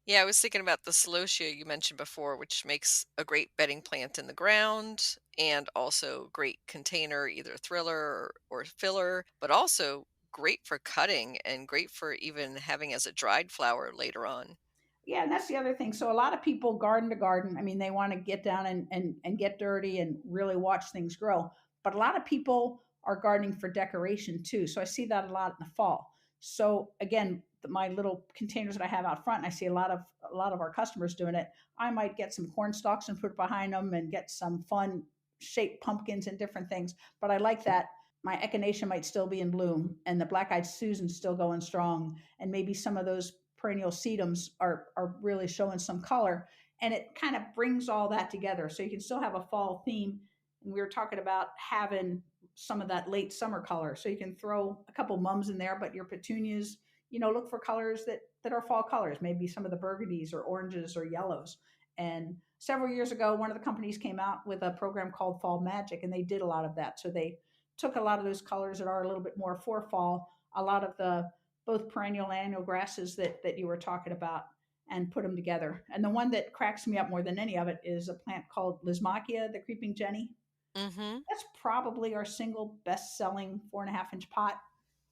S1: Yeah, I was thinking about the celosia you mentioned before, which makes a great bedding plant in the ground and also great container, either thriller or filler, but also great for cutting and great for even having as a dried flower later on.
S2: Yeah, and that's the other thing. So a lot of people garden to garden. I mean, they want to get down and get dirty and really watch things grow. But a lot of people are gardening for decoration too. So I see that a lot in the fall. So again, my little containers that I have out front, and I see a lot of our customers doing it. I might get some corn stalks and put behind them and get some fun shaped pumpkins and different things. But I like that my echinacea might still be in bloom and the black-eyed Susan's still going strong, and maybe some of those perennial sedums are really showing some color, and it kind of brings all that together so you can still have a fall theme. And we were talking about having some of that late summer color, so you can throw a couple mums in there, but your petunias, look for colors that are fall colors, maybe some of the burgundies or oranges or yellows, and several years ago, one of the companies came out with a program called Fall Magic, and they did a lot of that. So they took a lot of those colors that are a little bit more for fall, a lot of the both perennial and annual grasses that you were talking about, and put them together. And the one that cracks me up more than any of it is a plant called Lismachia, the creeping Jenny.
S1: Mm-hmm.
S2: That's probably our single best selling 4.5 inch pot.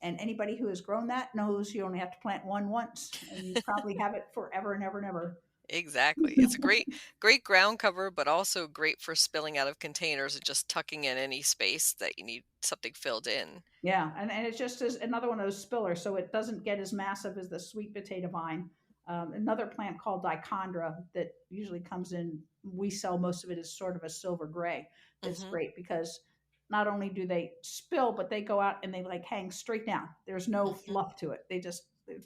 S2: And anybody who has grown that knows you only have to plant one once and you probably have it forever and ever and ever.
S1: Exactly. It's a great ground cover, but also great for spilling out of containers and just tucking in any space that you need something filled in.
S2: Yeah, and it's just as another one of those spillers, so it doesn't get as massive as the sweet potato vine. Another plant called dichondra that usually comes in, we sell most of it as sort of a silver gray. That's
S1: Mm-hmm.
S2: great because not only do they spill, but they go out and they like hang straight down. There's no
S1: Mm-hmm.
S2: fluff to it. It's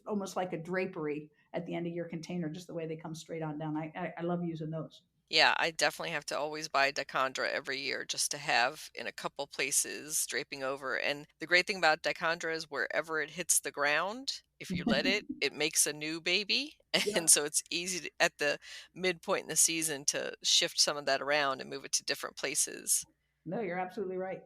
S2: almost like a drapery at the end of your container, just the way they come straight on down. I love using those.
S1: Yeah, I definitely have to always buy Dichondra every year just to have in a couple places draping over. And the great thing about Dichondra is wherever it hits the ground, if you let it, it makes a new baby. And
S2: Yep.
S1: so it's easy to, at the midpoint in the season to shift some of that around and move it to different places.
S2: No, you're absolutely right.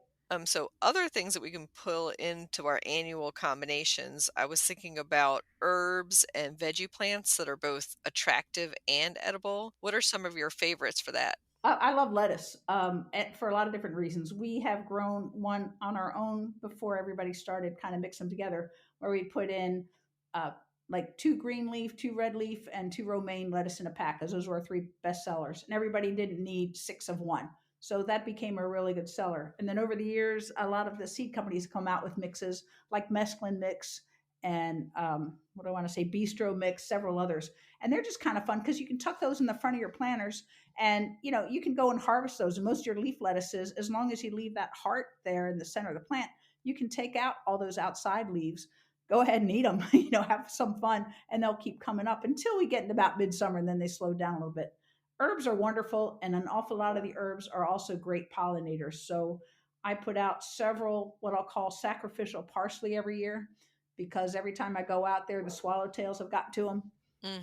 S1: So other things that we can pull into our annual combinations, I was thinking about herbs and veggie plants that are both attractive and edible. What are some of your favorites for that?
S2: I love lettuce for a lot of different reasons. We have grown one on our own before everybody started kind of mix them together, where we put in uh, like two green leaf, two red leaf, and two romaine lettuce in a pack, because those were our three best sellers. And everybody didn't need six of one. So that became a really good seller. And then over the years, a lot of the seed companies come out with mixes like mesclun mix and what do I want to say, bistro mix, several others. And they're just kind of fun because you can tuck those in the front of your planters and you can go and harvest those. And most of your leaf lettuces, as long as you leave that heart there in the center of the plant, you can take out all those outside leaves, go ahead and eat them, have some fun, and they'll keep coming up until we get into about midsummer, and then they slow down a little bit. Herbs are wonderful, and an awful lot of the herbs are also great pollinators. So I put out several what I'll call sacrificial parsley every year, because every time I go out there, the swallowtails have gotten to them.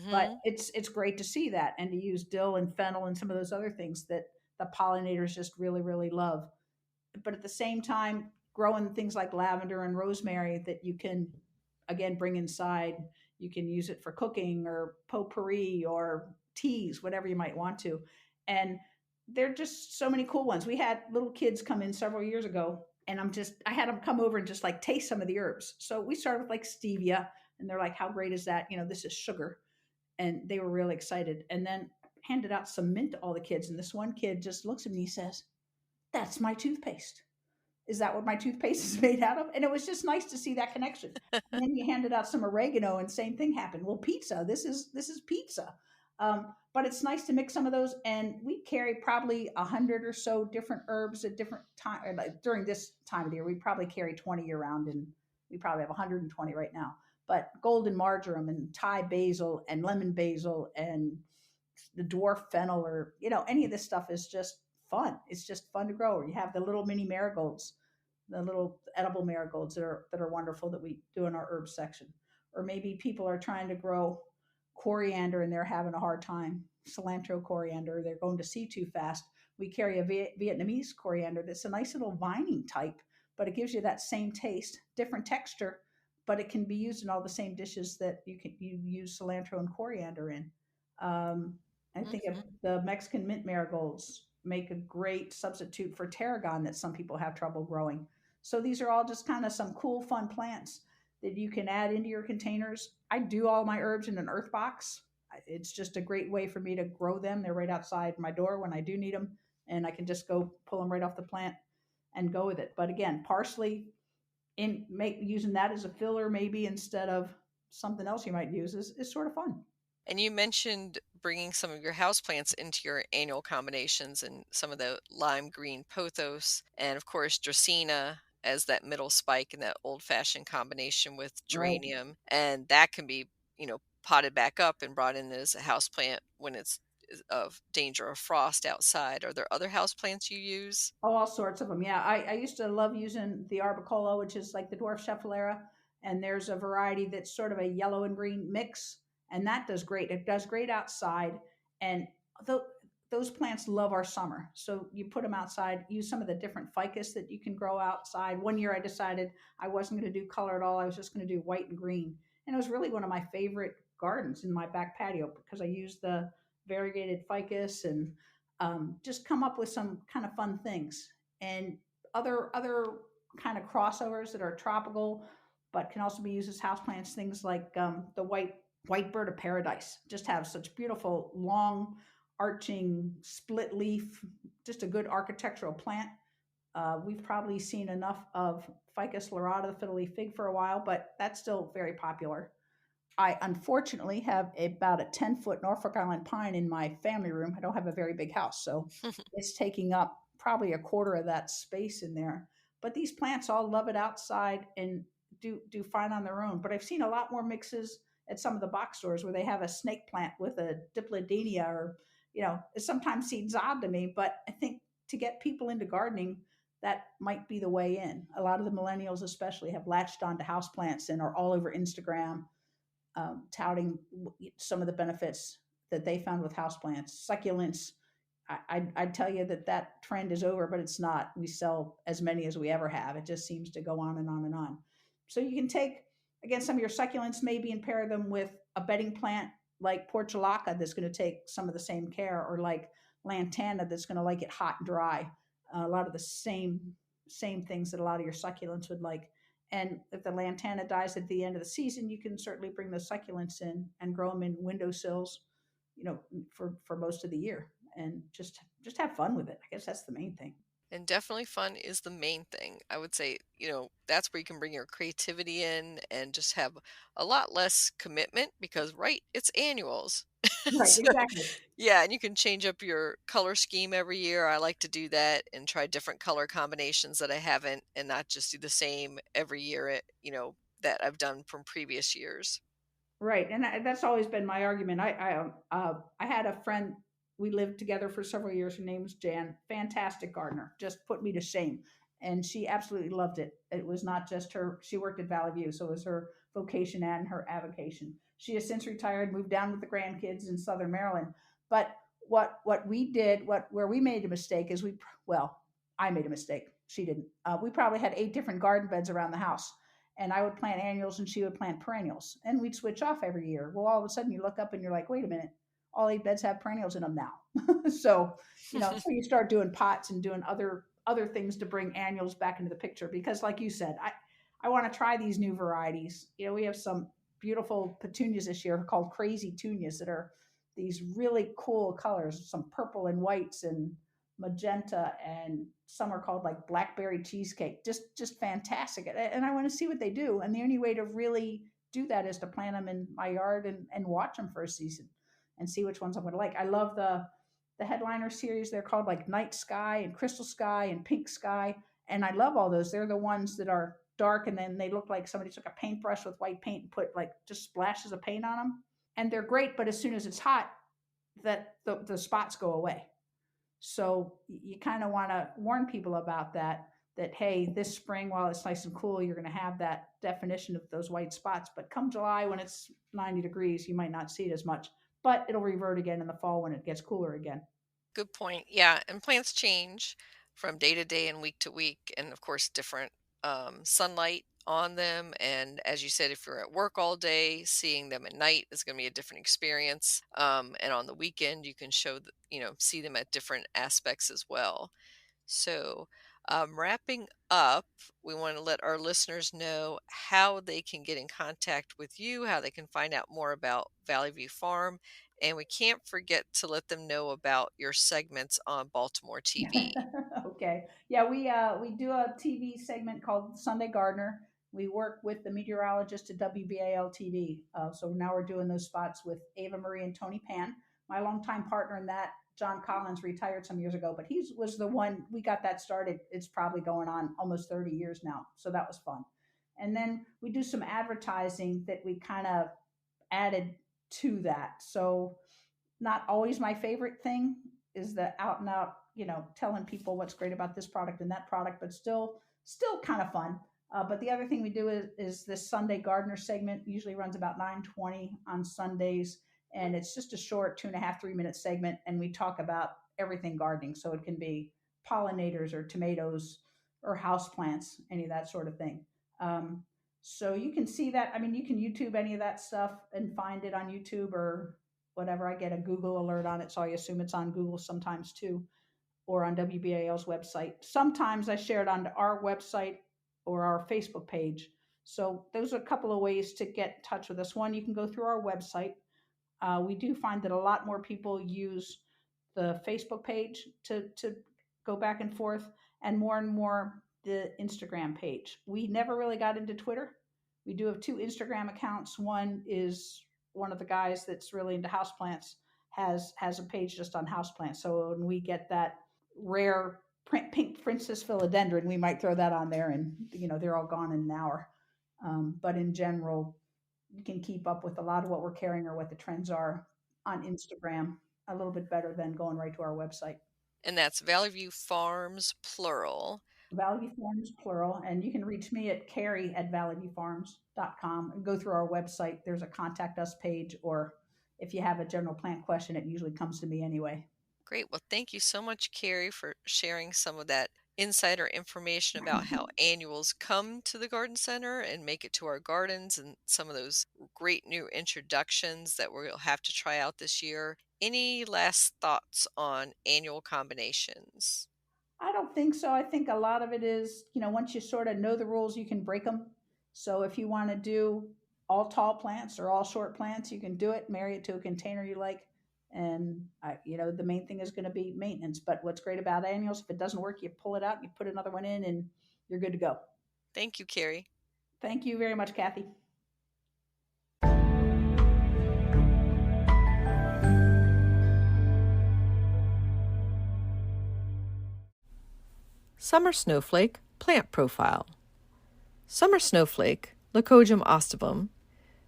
S2: But
S1: Mm-hmm.
S2: it's great to see that, and to use dill and fennel and some of those other things that the pollinators just really really love. But at the same time, growing things like lavender and rosemary that you can again bring inside, you can use it for cooking or potpourri or teas, whatever you might want to. And there are just so many cool ones. We had little kids come in several years ago, and I had them come over and just like taste some of the herbs. So we started with like stevia, and they're like, how great is that? This is sugar. And they were really excited. And then handed out some mint to all the kids. And this one kid just looks at me and says, "That's my toothpaste. Is that what my toothpaste is made out of?" And it was just nice to see that connection. And then you handed out some oregano, and same thing happened. Well, pizza. This is pizza. But it's nice to mix some of those, and we carry probably 100 or so different herbs at different time. Like during this time of the year, we probably carry 20 year round, and we probably have 120 right now. But golden marjoram and Thai basil and lemon basil and the dwarf fennel, or any of this stuff is just fun. It's just fun to grow. You have the little mini marigolds, the little edible marigolds that are wonderful, that we do in our herbs section. Or maybe people are trying to grow coriander and they're having a hard time. Cilantro coriander, they're going to seed too fast. We carry a Vietnamese coriander that's a nice little vining type, but it gives you that same taste, different texture, but it can be used in all the same dishes that you use cilantro and coriander in. I think of
S1: Mm-hmm.
S2: the Mexican mint marigolds make a great substitute for tarragon that some people have trouble growing. So these are all just kind of some cool, fun plants that you can add into your containers. I do all my herbs in an earth box. It's just a great way for me to grow them. They're right outside my door when I do need them, and I can just go pull them right off the plant and go with it. But again, parsley using that as a filler maybe instead of something else you might use is sort of fun.
S1: And you mentioned bringing some of your houseplants into your annual combinations and some of the lime green pothos, and of course, Dracaena as that middle spike in that old fashioned combination with
S2: Right.
S1: geranium. And that can be, potted back up and brought in as a houseplant when it's of danger of frost outside. Are there other houseplants you use?
S2: Oh, all sorts of them. Yeah, I used to love using the Arbocola, which is like the dwarf schefflera, and there's a variety that's sort of a yellow and green mix, and that does great. It does great outside, and the those plants love our summer. So you put them outside, use some of the different ficus that you can grow outside. One year I decided I wasn't going to do color at all. I was just going to do white and green. And it was really one of my favorite gardens in my back patio because I used the variegated ficus and just come up with some kind of fun things. And other kind of crossovers that are tropical but can also be used as houseplants, things like the white bird of paradise. Just have such beautiful long arching split leaf, just a good architectural plant. We've probably seen enough of Ficus lyrata, the fiddle leaf fig, for a while, but that's still very popular. I unfortunately have about a 10-foot Norfolk Island pine in my family room. I don't have a very big house, so it's taking up probably a quarter of that space in there. But these plants all love it outside and do fine on their own. But I've seen a lot more mixes at some of the box stores where they have a snake plant with a dipladenia, or it sometimes seems odd to me, but I think to get people into gardening, that might be the way in. A lot of the millennials especially have latched onto houseplants and are all over Instagram, touting some of the benefits that they found with houseplants. Succulents, I'd tell you that trend is over, but it's not. We sell as many as we ever have. It just seems to go on and on and on. So you can take, again, some of your succulents maybe and pair them with a bedding plant like portulaca that's going to take some of the same care, or like lantana that's going to like it hot and dry. A lot of the same things that a lot of your succulents would like. And if the lantana dies at the end of the season, you can certainly bring those succulents in and grow them in windowsills, for most of the year, and just have fun with it. I guess that's the main thing.
S1: And definitely fun is the main thing. I would say, that's where you can bring your creativity in and just have a lot less commitment because, right, it's annuals.
S2: Right,
S1: So,
S2: exactly.
S1: yeah, and you can change up your color scheme every year. I like to do that and try different color combinations that I haven't, and not just do the same every year, that I've done from previous years.
S2: Right, and that's always been my argument. I had a friend. We lived together for several years. Her name was Jan. Fantastic gardener. Just put me to shame, and she absolutely loved it. It was not just her. She worked at Valley View, so it was her vocation and her avocation. She has since retired, moved down with the grandkids in Southern Maryland. But what we did, where we made a mistake is I made a mistake. She didn't. We probably had 8 different garden beds around the house, and I would plant annuals and she would plant perennials, and we'd switch off every year. Well, all of a sudden you look up and you're like, wait a minute, all 8 beds have perennials in them now. So, so you start doing pots and doing other things to bring annuals back into the picture, because like you said, I want to try these new varieties. We have some beautiful petunias this year called crazy tunias that are these really cool colors, some purple and whites and magenta, and some are called like blackberry cheesecake. Just fantastic. And I want to see what they do. And the only way to really do that is to plant them in my yard and watch them for a season and see which ones I'm going to like. I love the headliner series. They're called like Night Sky and Crystal Sky and Pink Sky. And I love all those. They're the ones that are dark and then they look like somebody took a paintbrush with white paint and put like just splashes of paint on them. And they're great, but as soon as it's hot, that the spots go away. So you kind of want to warn people about that, hey, this spring, while it's nice and cool, you're going to have that definition of those white spots. But come July, when it's 90 degrees, you might not see it as much, but it'll revert again in the fall when it gets cooler again.
S1: Good point. Yeah, and plants change from day to day and week to week, and of course, different sunlight on them. And as you said, if you're at work all day, seeing them at night is going to be a different experience. And on the weekend, you can see them at different aspects as well. So, wrapping up, we want to let our listeners know how they can get in contact with you, how they can find out more about Valley View Farm, and we can't forget to let them know about your segments on Baltimore TV.
S2: Okay. Yeah, we do a TV segment called Sunday Gardener. We work with the meteorologist at WBAL TV. So now we're doing those spots with Ava Marie and Tony Pan. My longtime partner in that, John Collins, retired some years ago, but he was the one, we got that started. It's probably going on almost 30 years now. So that was fun. And then we do some advertising that we kind of added to that. So not always my favorite thing is the out and out, telling people what's great about this product and that product, but still kind of fun. But the other thing we do is this Sunday Gardener segment usually runs about 9:20 on Sundays, And it's just a short 2.5, 3 minute segment. And we talk about everything gardening. So it can be pollinators or tomatoes or houseplants, any of that sort of thing. Um, so you can see that. I mean, you can YouTube any of that stuff and find it on YouTube or whatever. I get a Google alert on it, so I assume it's on Google sometimes too, or on WBAL's website. Sometimes I share it onto our website or our Facebook page. So those are a couple of ways to get in touch with us. One, you can go through our website. We do find that a lot more people use the Facebook page to go back and forth, and more the Instagram page. We never really got into Twitter. We do have 2 Instagram accounts. One is one of the guys that's really into houseplants has a page just on houseplants. So when we get that rare pink princess philodendron, we might throw that on there, and they're all gone in an hour. But in general, you can keep up with a lot of what we're carrying or what the trends are on Instagram a little bit better than going right to our website.
S1: And that's Valley View Farms, plural.
S2: Valley View Farms, plural. And you can reach me at Carrie@valleyviewfarms.com and go through our website. There's a contact us page, or if you have a general plant question, it usually comes to me anyway.
S1: Great. Well, thank you so much, Carrie, for sharing some of that insider information about how annuals come to the garden center and make it to our gardens, and some of those great new introductions that we'll have to try out this year. Any last thoughts on annual combinations?
S2: I don't think so. I think a lot of it is, once you sort of know the rules, you can break them. So if you want to do all tall plants or all short plants, you can do it, marry it to a container you like. And, the main thing is going to be maintenance. But what's great about annuals, if it doesn't work, you pull it out, you put another one in, and you're good to go.
S1: Thank you, Carrie.
S2: Thank you very much, Kathy.
S1: Summer Snowflake Plant Profile. Summer Snowflake, Leucojum ostivum,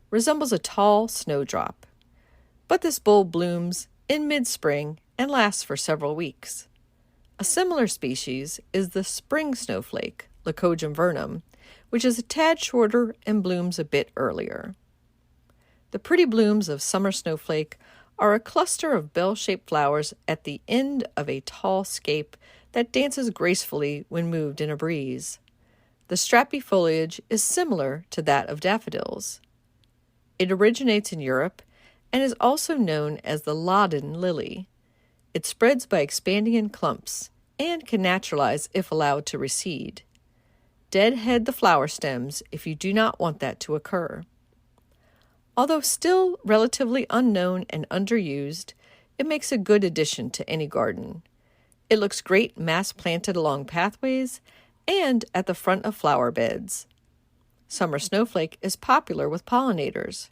S1: resembles a tall snowdrop, but this bulb blooms in mid-spring and lasts for several weeks. A similar species is the spring snowflake, Leucojum vernum, which is a tad shorter and blooms a bit earlier. The pretty blooms of summer snowflake are a cluster of bell-shaped flowers at the end of a tall scape that dances gracefully when moved in a breeze. The strappy foliage is similar to that of daffodils. It originates in Europe and is also known as the Loddon lily. It spreads by expanding in clumps and can naturalize if allowed to recede. Deadhead the flower stems if you do not want that to occur. Although still relatively unknown and underused, it makes a good addition to any garden. It looks great mass-planted along pathways and at the front of flower beds. Summer snowflake is popular with pollinators.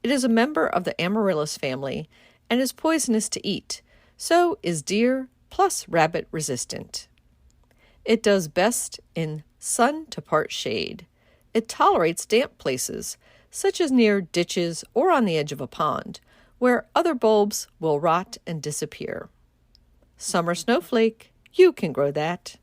S1: It is a member of the amaryllis family and is poisonous to eat, so is deer plus rabbit resistant. It does best in sun to part shade. It tolerates damp places, such as near ditches or on the edge of a pond, where other bulbs will rot and disappear. Summer snowflake, you can grow that.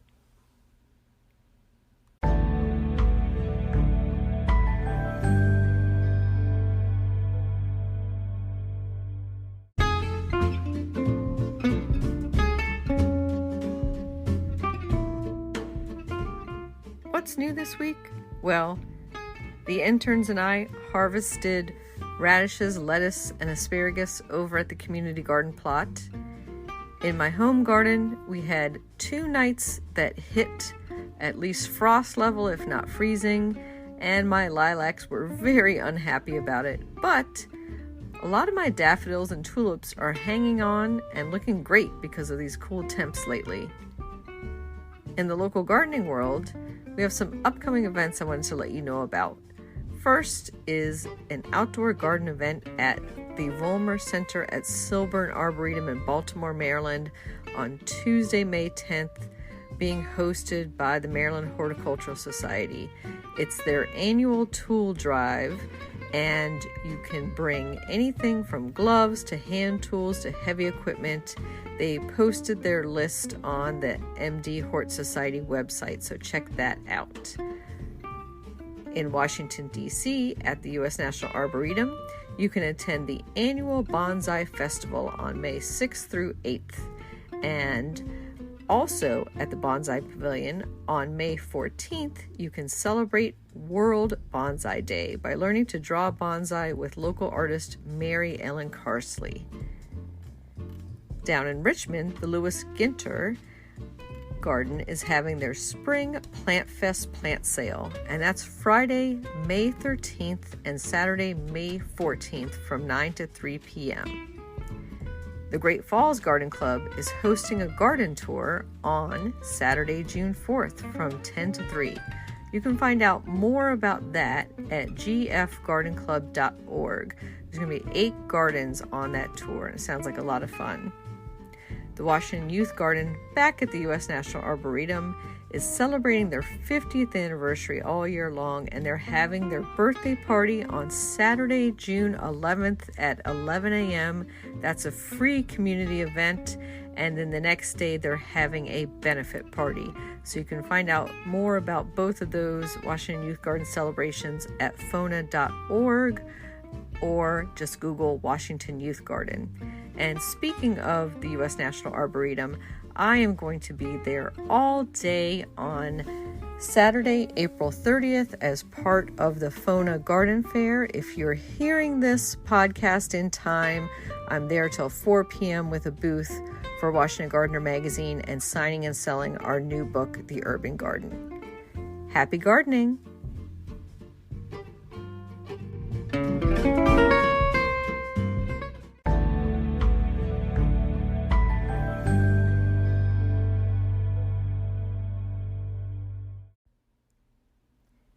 S1: What's new this week? Well, the interns and I harvested radishes, lettuce, and asparagus over at the community garden plot. In my home garden, we had 2 nights that hit at least frost level, if not freezing, and my lilacs were very unhappy about it. But a lot of my daffodils and tulips are hanging on and looking great because of these cool temps lately. In the local gardening world, we have some upcoming events I wanted to let you know about. First is an outdoor garden event at the Vollmer Center at Cylburn Arboretum in Baltimore, Maryland on Tuesday, May 10th, being hosted by the Maryland Horticultural Society. It's their annual tool drive, and you can bring anything from gloves to hand tools to heavy equipment. They posted their list on the MD Hort Society website, so check that out. In Washington, D.C., at the U.S. National Arboretum, You can attend the annual Bonsai Festival on May 6th through 8th. And also at the Bonsai Pavilion on May 14th, you can celebrate World Bonsai Day by learning to draw bonsai with local artist Mary Ellen Carsley. Down in Richmond, the Lewis Ginter Garden is having their Spring Plant Fest plant sale, and that's Friday, May 13th and Saturday, May 14th from 9 to 3 p.m. The Great Falls Garden Club is hosting a garden tour on Saturday, June 4th from 10 to 3. You can find out more about that at gfgardenclub.org. There's going to be 8 gardens on that tour, and it sounds like a lot of fun. The Washington Youth Garden, back at the U.S. National Arboretum, is celebrating their 50th anniversary all year long, and they're having their birthday party on Saturday, June 11th at 11 a.m. That's a free community event, and then the next day they're having a benefit party. So you can find out more about both of those Washington Youth Garden celebrations at fona.org or just Google Washington Youth Garden. And speaking of the U.S. National Arboretum, I am going to be there all day on Saturday, April 30th as part of the FONA Garden Fair. If you're hearing this podcast in time, I'm there till 4 p.m. with a booth for Washington Gardener magazine and signing and selling our new book, The Urban Garden. Happy gardening!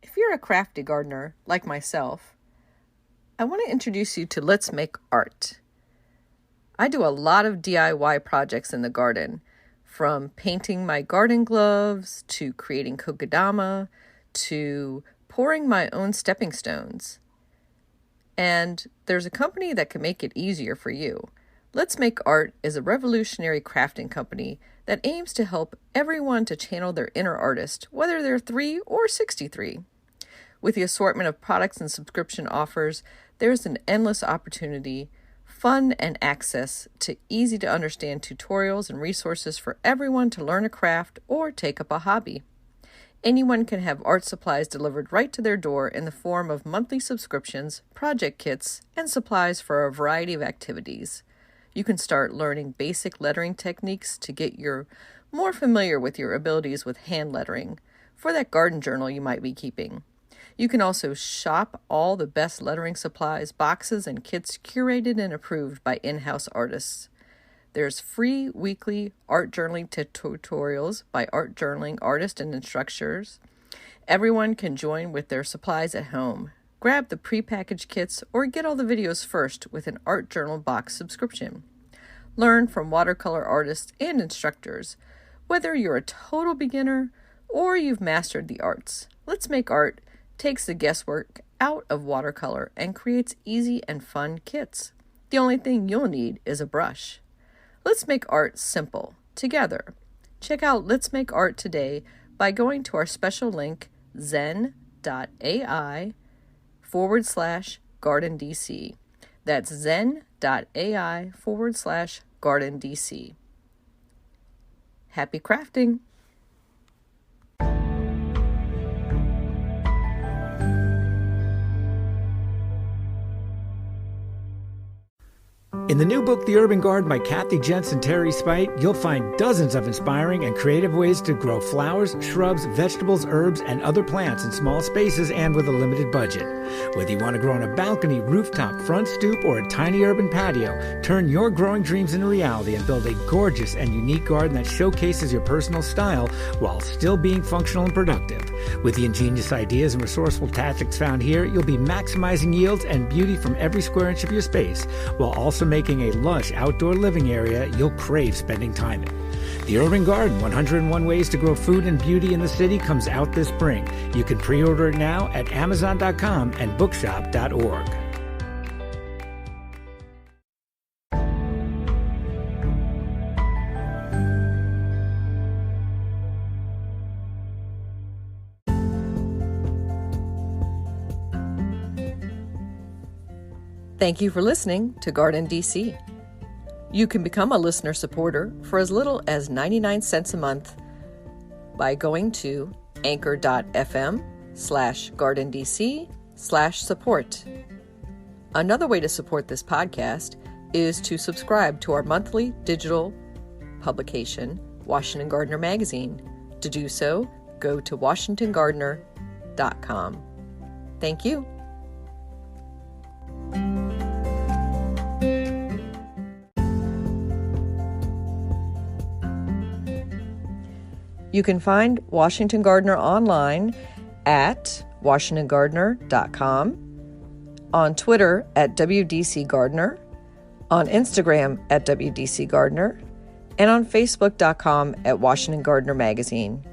S1: If you're a crafty gardener like myself, I want to introduce you to Let's Make Art. I do a lot of DIY projects in the garden, from painting my garden gloves to creating kokedama to pouring my own stepping stones. And there's a company that can make it easier for you. Let's Make Art is a revolutionary crafting company that aims to help everyone to channel their inner artist, whether they're 3 or 63. With the assortment of products and subscription offers, there's an endless opportunity, fun, and access to easy-to-understand tutorials and resources for everyone to learn a craft or take up a hobby. Anyone can have art supplies delivered right to their door in the form of monthly subscriptions, project kits, and supplies for a variety of activities. You can start learning basic lettering techniques to get more familiar with your abilities with hand lettering for that garden journal you might be keeping. You can also shop all the best lettering supplies, boxes, and kits curated and approved by in-house artists. There's free weekly art journaling tutorials by art journaling artists and instructors. Everyone can join with their supplies at home. Grab the prepackaged kits or get all the videos first with an art journal box subscription. Learn from watercolor artists and instructors. Whether you're a total beginner or you've mastered the arts, Let's Make Art takes the guesswork out of watercolor and creates easy and fun kits. The only thing you'll need is a brush. Let's make art simple, together. Check out Let's Make Art today by going to our special link, zen.ai/GardenDC. That's zen.ai/GardenDC. Happy crafting!
S3: In the new book, The Urban Garden by Kathy Jensen, Teri Speight, you'll find dozens of inspiring and creative ways to grow flowers, shrubs, vegetables, herbs, and other plants in small spaces and with a limited budget. Whether you want to grow on a balcony, rooftop, front stoop, or a tiny urban patio, turn your growing dreams into reality and build a gorgeous and unique garden that showcases your personal style while still being functional and productive. With the ingenious ideas and resourceful tactics found here, you'll be maximizing yields and beauty from every square inch of your space, while also making a lush outdoor living area you'll crave spending time in. The Urban Garden, 101 Ways to Grow Food and Beauty in the City, comes out this spring. You can pre-order it now at Amazon.com and bookshop.org.
S1: Thank you for listening to GardenDC. You can become a listener supporter for as little as 99 cents a month by going to anchor.fm/GardenDC/support. Another way to support this podcast is to subscribe to our monthly digital publication, Washington Gardener Magazine. To do so, go to washingtongardener.com. Thank you. You can find Washington Gardener online at washingtongardener.com, on Twitter at WDC Gardener, on Instagram at WDC Gardener, and on Facebook.com at Washington Gardener Magazine.